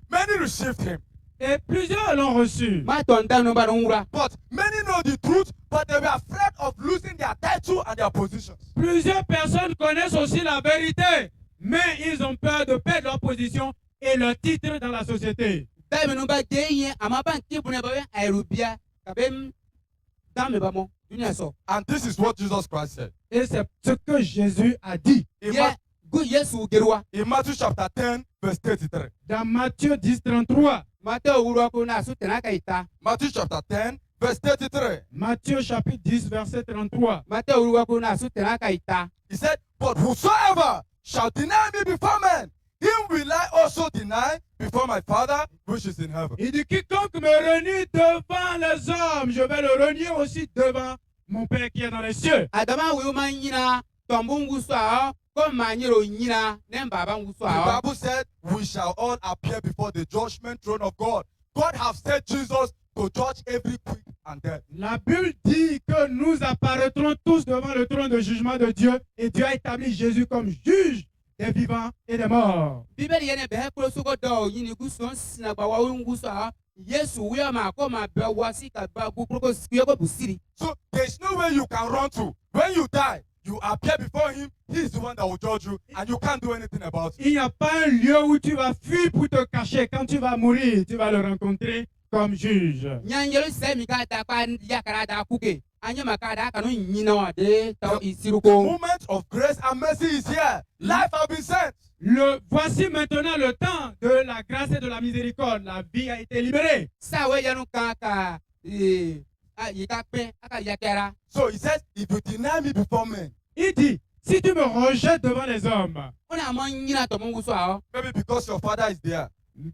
Many received him, Et plusieurs l'ont reçu. Ma tonta no ba no wura. but many know the truth, but they were afraid of losing their title and their positions. Plusieurs personnes connaissent aussi la vérité, mais ils ont peur de perdre leur position et leur titre dans la société. Ba me no ba de yin ama ba nke bu ne ba we aerobia ka bem da me ba mo dunia so. And this is what Jesus Christ said. Et c'est ce que Jésus a dit. In, Ye gu Yesu gerwa. in Matthew chapter 10, verse 33. Dans Matthieu 10, 33. Mata wura ko na su tena ka ita. Matthew chapter 10, verse 33. Matthieu chapitre 10, verset 33. Mata wura ko na su tena ka ita. He said, but whosoever shall deny me before men, him will I also deny before my Father which is in heaven. Il dit, quiconque me renie devant les hommes, je vais le renier aussi devant mon Père qui est dans les cieux. Adama wi ma nyina tombu ngusu a ko ma nyiro nyina ne baba ngusu The a. Bible said, we shall all appear before the judgment throne of God. God have set Jesus to judge every quick and dead. La Bible dit que nous apparaîtrons tous devant le trône de jugement de Dieu et Dieu a établi Jésus comme juge des vivants et des morts. Bibeli yene be ko so ko do yini gusu sina ba wa ngusu a. Yesu wi ma ko ma be wasi ka ba ku ko siye ko busiri. So there's no way you can run to. When you die, you appear before him. He is the one that will judge you, and you can't do anything about it. Il n'y a pas un lieu où tu vas fuir pour te cacher. Quand tu vas mourir, tu vas le rencontrer comme juge. Nyanyelo se mi ka ta kwa yakara da kuke. Anya makada ka no nyina wa de ta isiruko. Moment of grace and mercy is here. Life has been sent. Voici maintenant le temps de la grâce et de la miséricorde. La vie a été libérée. Sa we yanu ka yika pe aka yakara. So he says, if you deny me before men, Il dit, si tu me rejettes devant les hommes, Ona mo nyina to mo ngusu a. maybe because your father is there,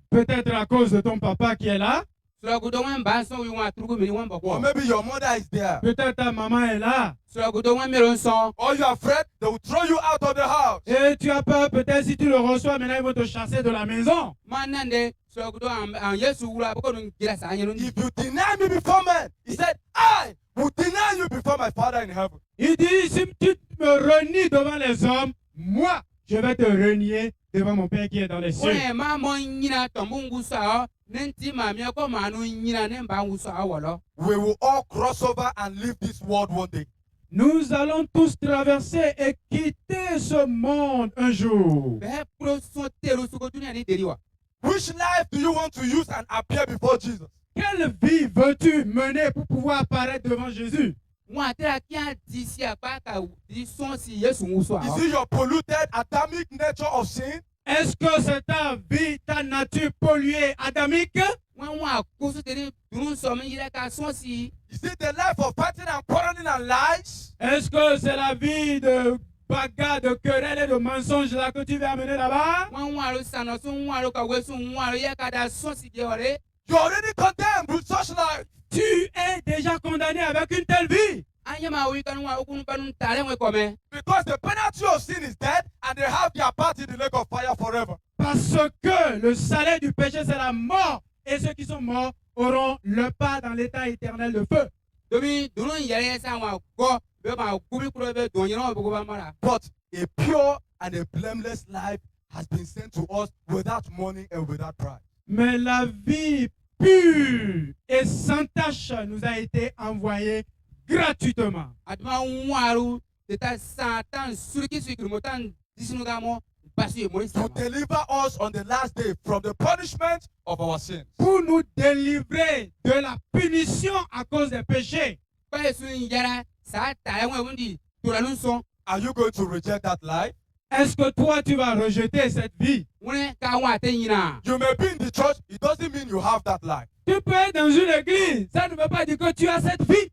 peut-être à cause de ton papa qui est là, So go do wan ba so wi wan trugo mi wan or bako. maybe your mother is there, peut-être ta maman est là, So go do wan mero so. or you are afraid they will throw you out of the house. et tu as peur, peut-être si tu le reçois, maintenant ils vont te chasser de la maison. Manande so go do an Yesu wura bako no gira sa anyero. If you deny me before men, he said, I will deny you before my Father in heaven. Il dit, si tu me renies devant les hommes, moi, je vais te renier devant mon Père qui est dans les cieux. One ma mo nyina to mo ngusu a. Nenti ma mi ko ma no nyina ne ba ngusu a wolo. We will all cross over and leave this world one day. Nous allons tous traverser et quitter ce monde un jour. Be pro so teru su go dunia ni deriwa. Which life do you want to use and appear before Jesus? Quelle vie veux-tu mener pour pouvoir apparaître devant Jésus? Mo atira ki an disi apa ka di so si Yesu ngusu a. Is it your polluted Adamic nature of sin? Est-ce que c'est ta vie, ta nature polluée adamique? Wan wa ko so teri durun so mi yire ka so si. Is it the life of fighting and quarreling and lies? Est-ce que c'est la vie de bagarre, de querelle et de mensonges là que tu veux amener là-bas? Wan wa ro sano so wan ro ka we so wan ro ye ka da so si de ore. You're already condemned with such life. Tu es déjà condamné avec une telle vie. Anya ma wi kan wa okun panu tare we kome. Because the penalty of sin is death and they have their part in the lake of fire forever. Parce que le salaire du péché, c'est la mort. Et ceux qui sont morts auront leur part dans l'état éternel de feu. Domi durun yere sa wa go be ma kubi kuro be don yero be go ba mara. But a pure and a blameless life has been sent to us without money and without pride. Mais la vie pure et sans tache nous a été envoyée gratuitement. Aduma waru de ta satan surki surki mo tan disinu ga mo basu e mo To isa. deliver us on the last day from the punishment of our sins. Pour nous délivrer de la punition à cause des péchés. Ba Yesu yara sa ta e won wundi tora nun so. Are you going to reject that life? Est-ce que toi, tu vas rejeter cette vie? Wone ka wa te nyina. You may be in the church, it doesn't mean you have that life. Tu peux être dans une église. Ça ne veut pas dire que tu as cette vie.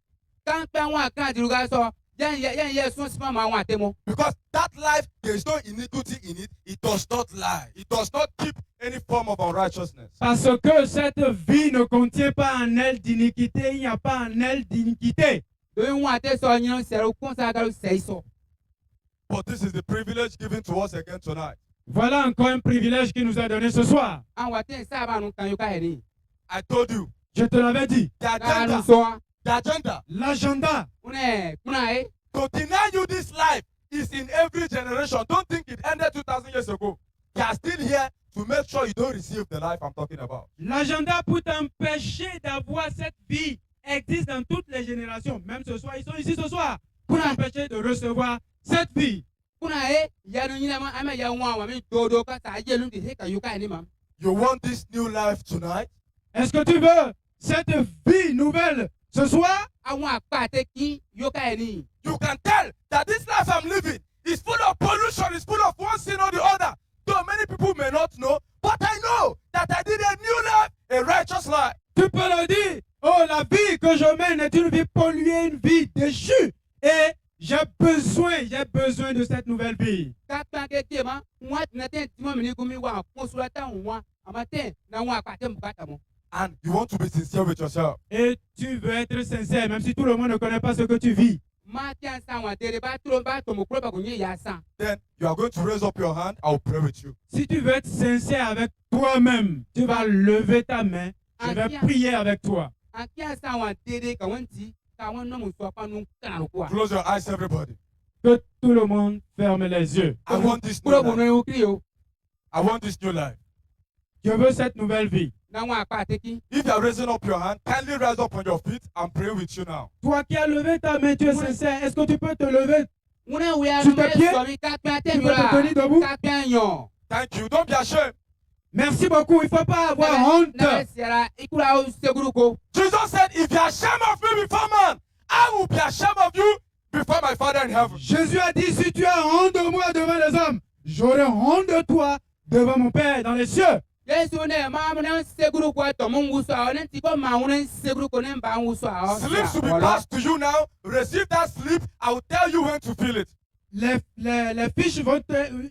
Kan wa ka diru ga so yɛ so si ma ma wɔn ate mo. Because that life, there is no iniquity in it. It does not lie. It does not keep any form of unrighteousness. Parce que cette vie ne contient pas en elle d'iniquité, il n'y a pas en elle d'iniquité. Doyi wɔn ate sɔ nyina sɛrɛ kɔn sa agalo sɛyi sɔ. But this is the privilege given to us again tonight. Voilà encore un privilège qui nous a donné ce soir. An wa te sa ba nu kan yu ka yɛ ni. I told you, Je te l'avais dit. the Ka nu agenda, sɔ. the agenda L'agenda Kuna ye. to deny you this life is in every generation. Don't think it ended 2,000 years ago. They are still here to make sure you don't receive the life I'm talking about. L'agenda pour t'empêcher d'avoir cette vie existe dans toutes les générations. Même ce soir, ils sont ici ce soir pour t'empêcher de recevoir cette vie. Kuna ye yanu nyina ma ama ya wɔn wa mi do ka sa yɛ lu de he ka yu ka yɛ ni ma. You want this new life tonight? Est-ce que tu veux cette vie nouvelle ce soir? Àwọn akpa ate ki yu ka yɛ ni. You can tell that this life I'm living is full of pollution, is full of one sin or the other. Though many people may not know, but I know that I did a new life, a righteous life. Tu peux le dire. Oh, la vie que je mène est une vie polluée, une vie déchue. Et j'ai besoin de cette nouvelle vie. Ka kpa ke ke ma wɔn tina te ti mo mi ni gumi wa ko so ta wɔn ama te na wɔn akpa te mu ka ta mo. And you want to be sincere with yourself. Et tu veux être sincère, même si tout le monde ne connaît pas ce que tu vis. Ma ti an sa wɔn te ba to mo kuro ba ko nye ya san. Then you are going to raise up your hand. I will pray with you. Si tu veux être sincère avec toi-même, tu vas lever ta main. Je vais prier avec toi. An ki an sa wɔn te de ka wɔn ti ka wɔn no mo so pa nu kana no ko. Close your eyes, everybody. Que tout le monde ferme les yeux. I want this new Kuro bo life. no kri o. I want this new life. Je veux cette nouvelle vie. Na wɔn akpa te ki. If you are raising up your hand, kindly rise up on your feet and pray with you now. Toi qui as levé ta main, tu es sincère. Est-ce que tu peux te lever? Wɔn we Sur anu tes me pieds? so mi ka kpa te Tu mi peux te tenir debout? la. Ka kpa yon. Thank you. Don't be ashamed. Merci beaucoup. Il ne faut pas avoir honte. Na sera ikura o seguru ko. Jesus said, if you are ashamed of me before man, I will be ashamed of you before my Father in heaven. Jésus a dit, si tu as honte de moi devant les hommes, j'aurai honte de toi devant mon Père dans les cieux. Yesu ne ma mo ne seguru ko to mo wuso a ne ti ko ma wo ne seguru ko ne ba wuso a. Sleep should be passed to you now. Receive that sleep. I will tell you when to feel it. Les fiches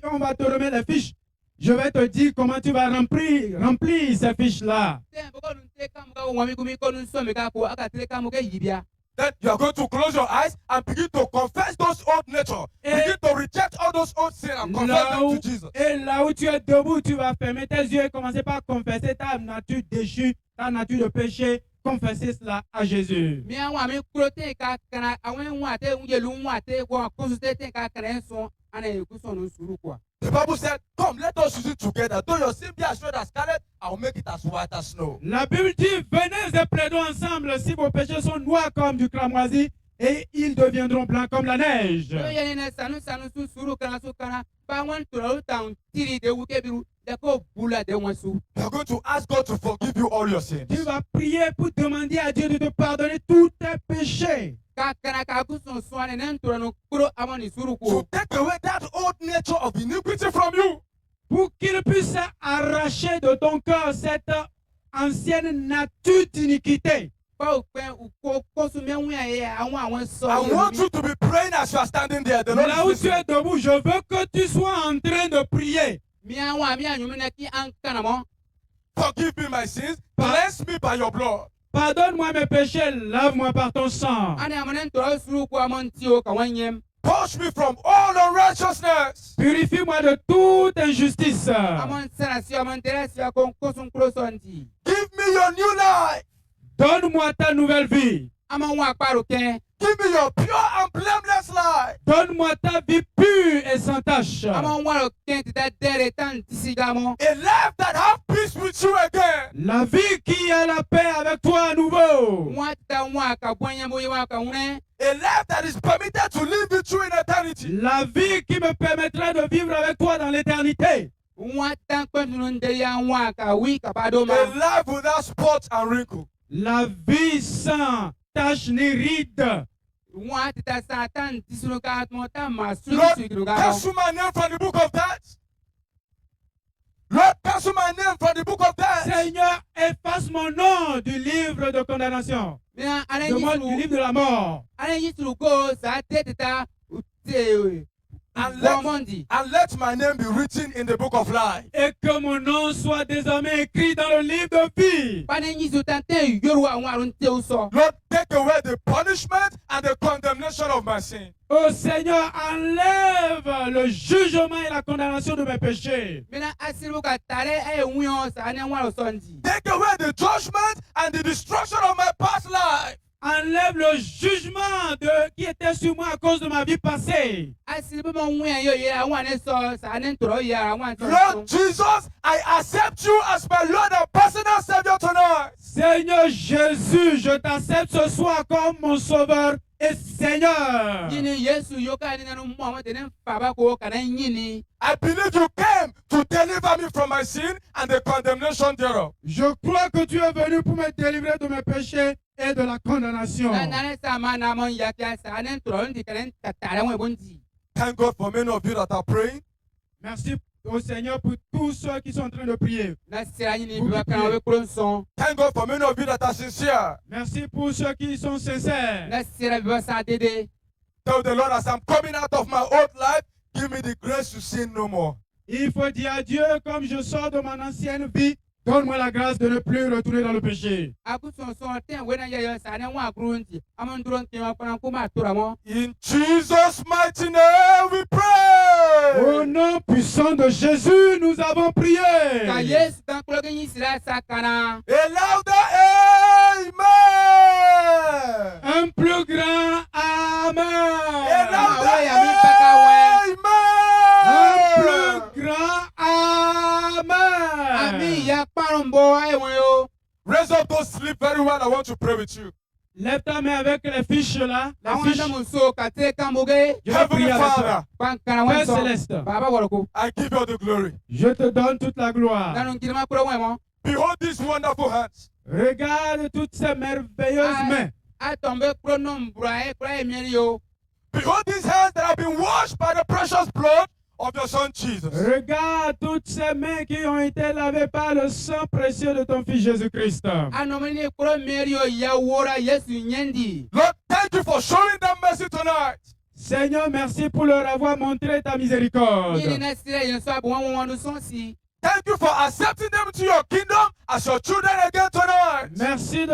on va te remettre les fiches. Je vais te dire comment tu vas remplir ces fiches-là. Then you are going to close your eyes and begin to confess those old nature. Begin to reject all those old sins and confess them to Jesus. Et là où tu es debout, tu vas fermer tes yeux et commencer par confesser ta nature déchue, ta nature de péché. Confesser cela à Jésus. The Bible said, come, let us use it together. Though your sin be as red as scarlet, I will make it as white as snow. La Bible dit, venez et plaidons ensemble si vos péchés sont noirs comme du cramoisi et ils deviendront blancs comme la neige. We are going to ask God to forgive you all your sins. Tu vas prier pour demander à Dieu de te pardonner tous tes péchés. To take away that old nature of iniquity from you. Pour qu'il puisse arracher de ton cœur cette ancienne nature d'iniquité. I want you to be praying as you are standing there. The Lord Là où is tu es listening. debout, je veux que tu sois en train de prier. Forgive me my sins. Cleanse me by your blood. Pardonne-moi mes péchés, lave-moi par ton sang. Wash me from all unrighteousness. Purifie-moi de toute injustice. Give me your new life. Donne-moi ta nouvelle vie. Give me your pure and blameless life. Donne-moi ta vie pure et sans tache. A life that have peace with you again. La vie qui a la paix avec toi à nouveau. A life that is permitted to live with you in eternity. La vie qui me permettra de vivre avec toi dans l'éternité. A life without spots and wrinkles. La vie sans tache ni ride. Lord, cancel my name from the book of death. Lord, cancel my name from the book of death. Seigneur, efface mon nom du livre de condamnation. Mina ana de moi du yisu livre de la mort. ana yisu ko sa teta And Gomondi. let my name be written in the book of life. Et que mon nom soit désormais écrit dans le livre de vie. Pana yisu tante yoru àwọn arun te o so. Lord, take away the punishment and the condemnation of my sin. Ô Seigneur, enlève le jugement et la condamnation de mes péchés. Mina asiru ka tare e wion sa ne wa sondi. Take away the judgment and the destruction of my past life. Enlève le jugement qui était sur moi à cause de ma vie passée. Asiru mo wion yo ye àwọn ne so sa ne toro ye àwọn Lord Jesus, I accept you as my Lord and personal Savior tonight. Seigneur Jésus, je t'accepte ce soir comme mon sauveur et Seigneur. Yini Yesu yo ka ni nanu mo àwọn te ne fa ba ko kana yini. I believe you came to deliver me from my sin and the condemnation thereof. Je crois que tu es venu pour me délivrer de mes péchés et de la condamnation. Na ne sa ma na mo ya ka sa ne toro ndi kana tare won bondi. Thank God for many of you that are praying. Merci au Seigneur pour tous ceux qui sont en train de prier. Na sira yini bi wa kana we kron son. Thank God for many of you that are sincere. Merci pour ceux qui sont sincères. Na sira bi wa sa dede. Tell the Lord, as I'm coming out of my old life, give me the grace to sin no more. Il faut dire à Dieu, comme je sors de mon ancienne vie, donne-moi la grâce de ne plus retourner dans le péché. Akuson son ten we na ya sa ne wa grunti. Amon duron ke wa kana ko ma tora mo. In Jesus' mighty name we pray. Au nom puissant de Jésus, nous avons Ka prié. Yesu dan klo ke yin sira sa kana. A louder amen. Un plus grand Amen. A louder Un amen. plus grand Amen. Ami ya parun bo ai won yo. Raise up those sleep very well. I want to pray with you. Lève ta main avec les fiches là. Les Àwọn fiches. da mo so ka te kan boge. Je vais Heavenly prier avec toi. Father, Pan kana won Père so. céleste, Baba woroko. I give you all the glory. je te donne toute la gloire. Nanu kirima kro won mo. Behold these wonderful hands. Regarde toutes ces merveilleuses mains. A tombe kro no mbra e kra e mieri yo. Behold these hands that have been washed by the precious blood of your Son Jesus. Regarde toutes ces mains qui ont été lavées par le sang précieux de ton Fils Jésus-Christ. Anomini kro mieri yo ya wora Yesu nyendi. Lord, thank you for showing them mercy tonight. Seigneur, merci pour leur avoir montré ta miséricorde. Yini na sira yin so abu won won so si. Thank you for accepting them to your kingdom as your children again tonight. Merci de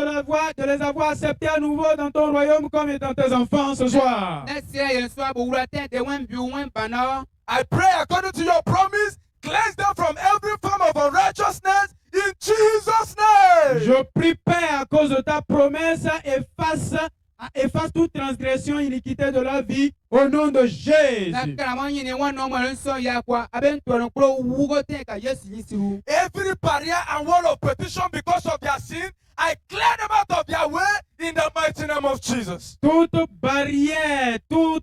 les avoir acceptés à nouveau dans ton royaume comme étant tes enfants ce soir. Na sira yin so abu wura ten de wen bi wen bana. I pray according to your promise, cleanse them from every form of unrighteousness in Jesus' name. Je prie, Père, à cause de ta promesse, efface toute transgression, iniquité de leur vie au nom de Na Jésus. kana mo yini won no mo so ya kwa aben to kro wugo ten ka Yesu yisiru. Every barrier and wall of petition because of their sin, I clear them out of their way in the mighty name of Jesus. Toute barrière, tout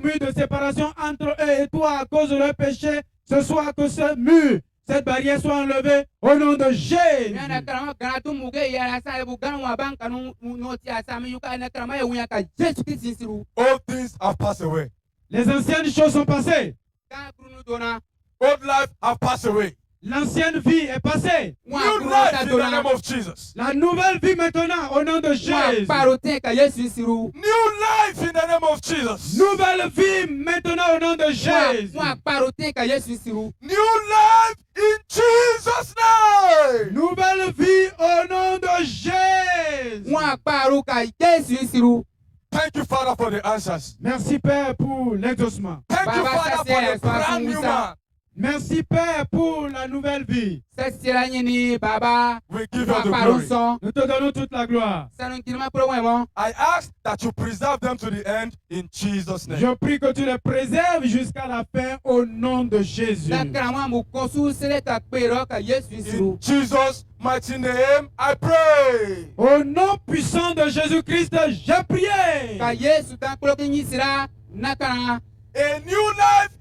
mur de séparation entre eux et toi à cause de leur péché, ce soit que ce mur, cette barrière soit enlevée au nom de Jésus. Na kana mo kana tu muge ya ra sa bu gan wa ban kanu no ti asa mi yuka na kana ma ewuya ka Yesu Kristo yisiru. All things have passed away. Les anciennes choses sont passées. Ka krunu dona. Old life have passed away. L'ancienne vie est passée. Wa New krunu life ta in the name dona. of Jesus. La nouvelle vie maintenant au nom de Wa Jésus. paro ten ka Yesu yisiru. New life in the name of Jesus. Nouvelle vie maintenant au nom de Jésus. Wa paro ten ka Yesu yisiru. New life in Jesus' name. Nouvelle vie au nom de Jésus. Wa paro ka Yesu yisiru. Thank you, Father, for the answers. Merci Père pour l'exaucement. Thank you, Baba, Father, for sase, the brand new sase, man. Merci Père pour la nouvelle vie. Sa sira yini baba. We give you Wa the paro glory. son. Nous te donnons toute la gloire. Sanu kirima kro won mo. I ask that you preserve them to the end in Jesus' name. Je prie que tu les préserves jusqu'à la fin au nom de Jésus. Na kana mo mu konsu sele ka pero ka Yesu yisiru. In Jesus' mighty name, I pray. Au nom puissant de Jésus-Christ, j'ai prié. Ka Yesu dan kro ke yin sira na kana. A new life,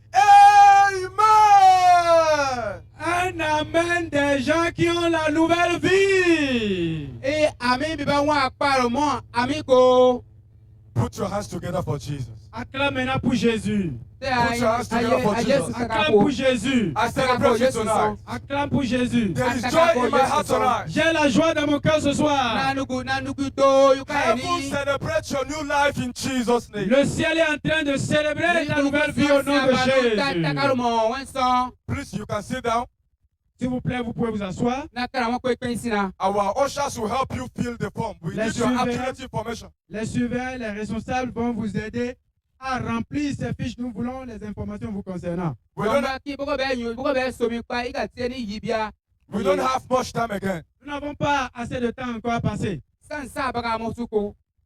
amen. Un amen des gens qui ont la nouvelle vie. E ami bi ba wa paro mo ami ko. Put your hands together for Jesus. Acclame maintenant pour Jésus. Put your hands together for Jesus. Acclame pour Jésus. I celebrate you tonight. Acclame pour Jésus. There is joy in my heart tonight. J'ai la joie dans mon cœur ce soir. Heaven celebrates your new life in Jesus' name. Le ciel est en train de célébrer ta nouvelle vie au nom de Jésus. Please, you can sit down. S'il vous plaît, vous pouvez vous asseoir. Our ushers will help you fill the form. We need your accurate information. Les surveillants, les responsables vont vous aider à remplir ces fiches. Nous voulons les informations vous concernant. We don't have much time again. Nous n'avons pas assez de temps encore à passer.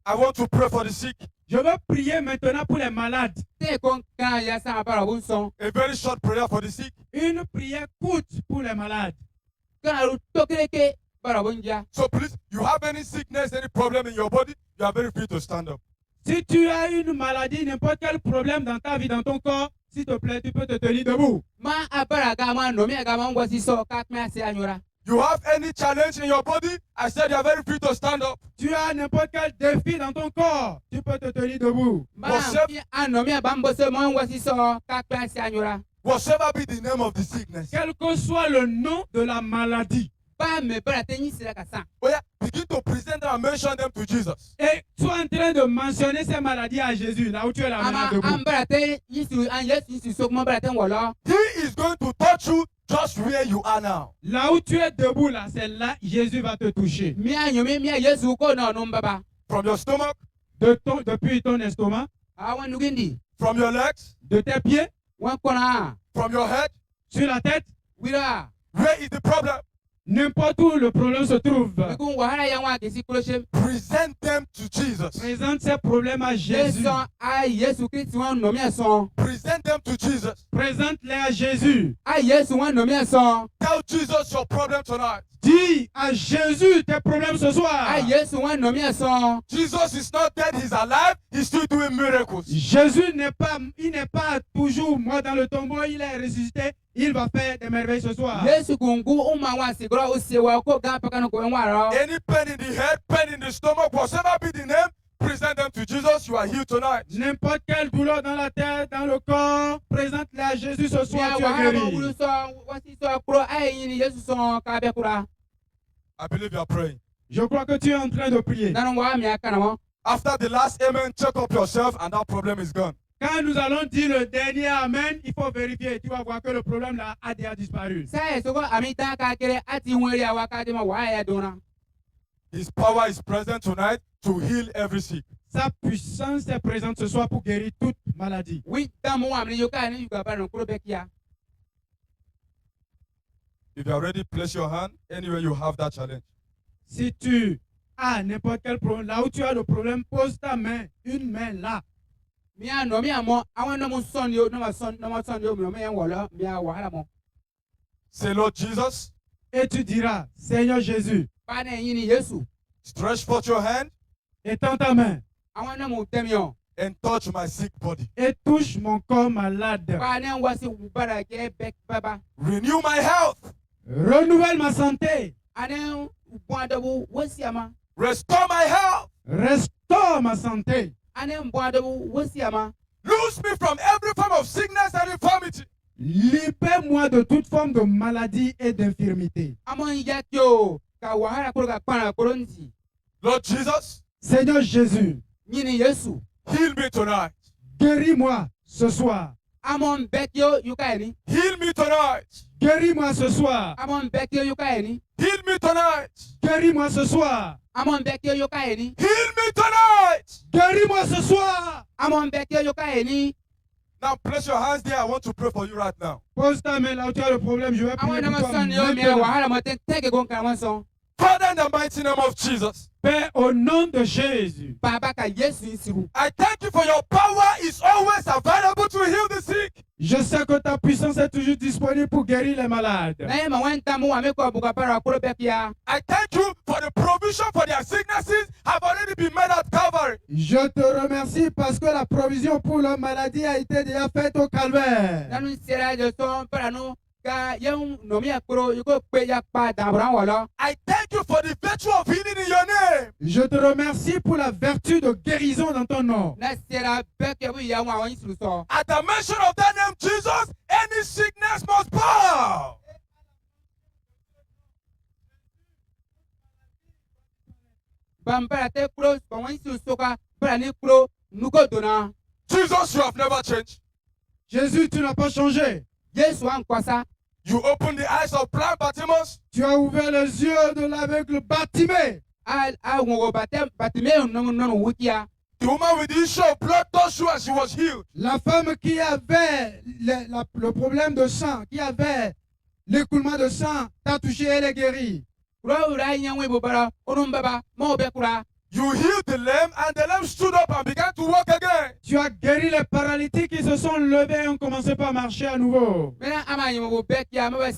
I want to pray for the sick. Je veux prier maintenant pour les malades. A very short prayer for the sick. Une prière courte pour les malades. So please, you have any sickness, any problem in your body, you are very free to stand up. Si tu as une maladie, n'importe quel problème dans ta vie, dans ton corps, s'il te plaît, tu peux te tenir debout. You have any challenge in your body, I said you are very free to stand up. Tu as n'importe quel défi dans ton corps, tu peux te tenir debout. Whatever be the name of the sickness. Quel que soit le nom de la maladie. Oh yeah, begin to present them and mention them to Jesus. Et sois en train de mentionner ces maladies à Jésus, là où tu es là debout. He is going to touch you just where you are now. Là où tu es debout, là, c'est là Jésus va te toucher. From your stomach, depuis ton estomac, from your legs, de tes pieds, from your head. sur la tête. Where is the problem? N'importe où le problème se trouve. Present them to Jesus. Présente ces problèmes à Jésus. Present them to Jesus. Présente-les à Jésus. Tell Jesus your problem tonight. Dis à Jésus tes problèmes ce soir. Jesus is not dead, he's alive, he's still doing miracles. Jésus n'est pas toujours mort dans le tombeau, il est ressuscité. Il va faire des merveilles ce soir. Any pain in the head, pain in the stomach, whatever be the name, present them to Jesus. You are healed tonight. N'importe quelle douleur dans la tête, dans le corps, présente-les à Jésus ce soir. Tu es guéri. I believe you are praying. Je crois que tu es en train de prier. After the last amen, check up yourself and that problem is gone. Quand nous allons dire le dernier amen, il faut vérifier. Tu vas voir que le problème là a déjà disparu. His power is present tonight to heal every sick. Sa puissance est présente ce soir pour guérir toute maladie. If you are ready, place your hand anywhere you have that challenge. Si tu as n'importe quel problème, là où tu as le problème, pose ta main, une main là. Say, Lord Jesus. Et tu diras, Seigneur Jésus. Stretch forth your hand. Étends ta main. And touch my sick body. Et touche mon corps malade. Renew my health. Renouvelle ma santé. Restore my health. Restaure ma santé. Loose me from every form of sickness and infirmity. Libère-moi de toute forme de maladie et d'infirmité. Lord Jesus. Seigneur Jésus. Heal me tonight. Guéris-moi ce soir. Heal me tonight. Guéris-moi ce soir. Heal me tonight. Guéris-moi ce soir. Heal me tonight. Guéris-moi ce soir. Now place your hands there. I want to pray for you right now. Pose ta main là où tu as le problème. Je vais prier pour toi maintenant. Father, in the mighty name of Jesus. Père, au nom de Jésus. I thank you for your power is always available to heal the sick. Je sais que ta puissance est toujours disponible pour guérir les malades. I thank you for the provision for their sicknesses have already been made at Calvary. Je te remercie parce que la provision pour leur maladie a été déjà faite au calvaire. ka yang nomi akro yuko pe ya pa dabran wala. I thank you for the virtue of healing in your name. Je te remercie pour la vertu de guérison dans ton nom. Na sera be ke bu ya wa won suru so. At the mention of that name, Jesus, any sickness must bow. Bambara te kro ko won suru so ka bara ni kro nuko dona. Jesus, you have never changed. Jésus, tu n'as pas changé. Yesu an kwasa. You opened the eyes of blind Bartimaeus. Tu as ouvert les yeux de l'aveugle Bartimée. A wo batime non wukia. The woman with the issue of blood touched you and she was healed. La femme qui avait le problème de sang, qui avait l'écoulement de sang, t'a touché, elle est guérie. Kro ura nya we bobara onum baba mo be kura. You healed the lame and the lame stood up and began to walk again. Tu as guéri les paralytiques qui se sont levés et ont commencé par marcher à nouveau. Mena ama yimo bo be kia mo be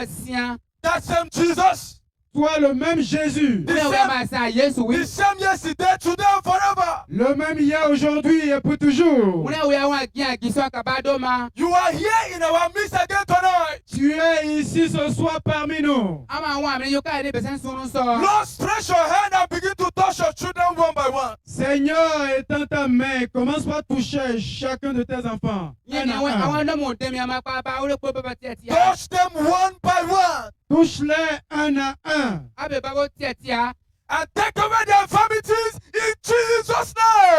sia. That same Jesus, Toi, le même Jésus, Mena we ma sa Yesu the wi. same yesterday, today, and forever. le même hier, aujourd'hui et pour toujours. Mena we wa gia giso ka ba do ma. You are here in our midst again tonight. Tu es ici ce soir parmi nous. Ama wa me yo ka de besen sunu so. Lord, stretch your hand and begin to touch your children one by one. Seigneur, étends ta main, commence par toucher chacun de tes enfants. Ye Un ni à we un. awan no mo dem ya ma pa ba o le ko baba tia. Touch them one by one Touche-les un à un. Abe baba tia. and take away their infirmities in Jesus'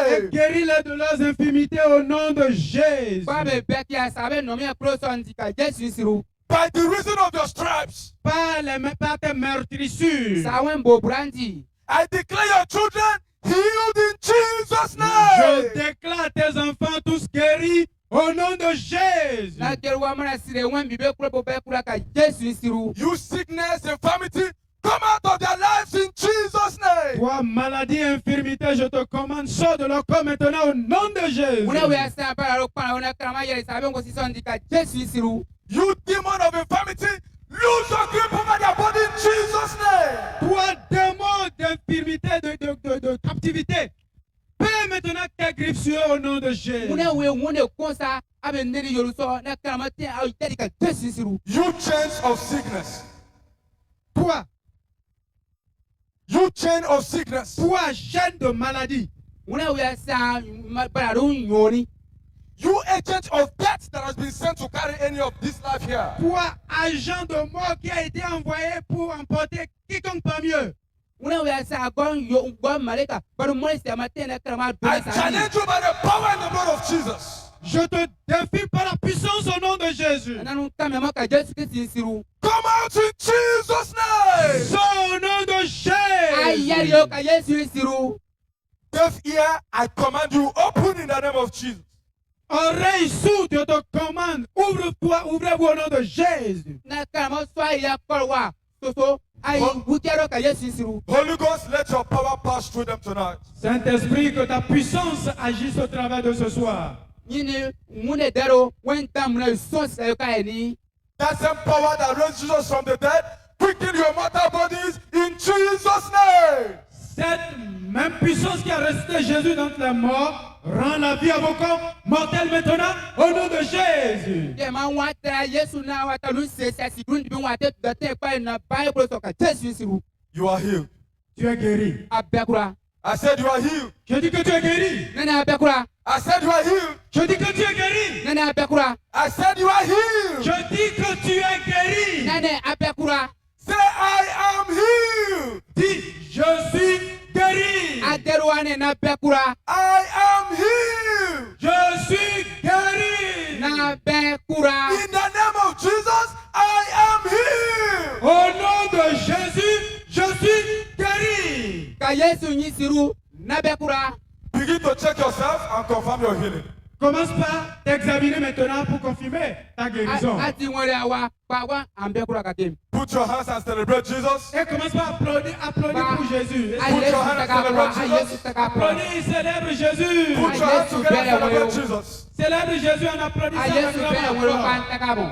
Et name. guéris-les de leurs infirmités au nom de Jésus. Ba be be kia sa be no mi akro so ndika Yesu siru. By the reason of your stripes, Par tes meurtrissures. Sa wen bo brandi. I declare your children healed in Jesus' Je name. déclare tes enfants tous guéris au nom de Jésus. Na kerwa mana sire wen bi be kro bo be kura ka Yesu siru. You sickness, infirmity, come out of their lives in Jesus' name. Toi, maladie, infirmité, je te commande, sors de leur corps maintenant au nom de Jésus. Muna we asa para ro para ona krama yele sa be ngo si so ndika Yesu siru. You demon of infirmity, lose your grip over their body in Jesus' name. Toi, démon d'infirmité, de captivité, paie maintenant tes griffes sur eux au nom de Jésus. Muna we wone konsa abe ndiri yoru so na krama te a yeli ka Yesu siru. You chains of sickness. Toi, You chain of sickness. toi, chaîne de maladie. Muna we asa para ro nyoni. You agent of death that has been sent to carry any of this life here. Toi, agent de mort qui a été envoyé pour emporter quiconque parmi eux. Muna we asa gon maleka para mo se amate na krama do I sa. challenge you by the power and the blood of Jesus. Je te défie par la puissance au nom de Jésus. Nanu kame mo ka Yesu Kristo siru. Come out in Jesus' name. Sors au nom de Ayari Jésus. yo ka Yesu siru. Deaf ear, I command you, open in the name of Jesus. Oreille sourde, je te commande, ouvrez-vous au nom de Jésus. Na krama so ya korwa. So ai wukero ka Yesu siru. Holy Ghost, let your power pass through them tonight. Saint-Esprit, que ta puissance agisse au travers de ce soir. Nyini mune dero wen tam na so sa yo ka eni. That same power that raised Jesus from the dead, quicken your mortal bodies in Jesus' name. Cette même puissance qui a resté Jésus dans les morts rend la vie à vos corps mortels maintenant au nom de Jésus. Ye ma wa tra Yesu na wa ta lu se sa si dun bi wa te da te pa na Bible so ka Yesu siru. You are healed. Tu es guéri. Abekura. I said you are healed. Je dis que tu es guéri. Nana abekura. I said you are healed. Je dis que tu es guéri. Nana abekura. I said you are healed. Je dis que tu es guéri. Nana abekura. Say I am healed. Dis, je suis guéri. Aderuane na abekura. I am healed. Je suis guéri. Na abekura. In the name of Jesus, I am healed. Au nom de Jésus, je suis guéri. Ka Yesu nyi siru na abekura. Begin to check yourself and confirm your healing. Commence par t'examiner maintenant pour confirmer ta guérison. Ati ngore awa pa wa abekura ka tem. Put your hands and celebrate Jesus. Et commence par applaudir pour Jésus. A Yesu takabra. A Yesu takabra. Applaudis, célèbre Jésus. Put your hands together and celebrate Jesus. Célèbre Jésus en applaudissant. A Yesu bere woro kan takabo.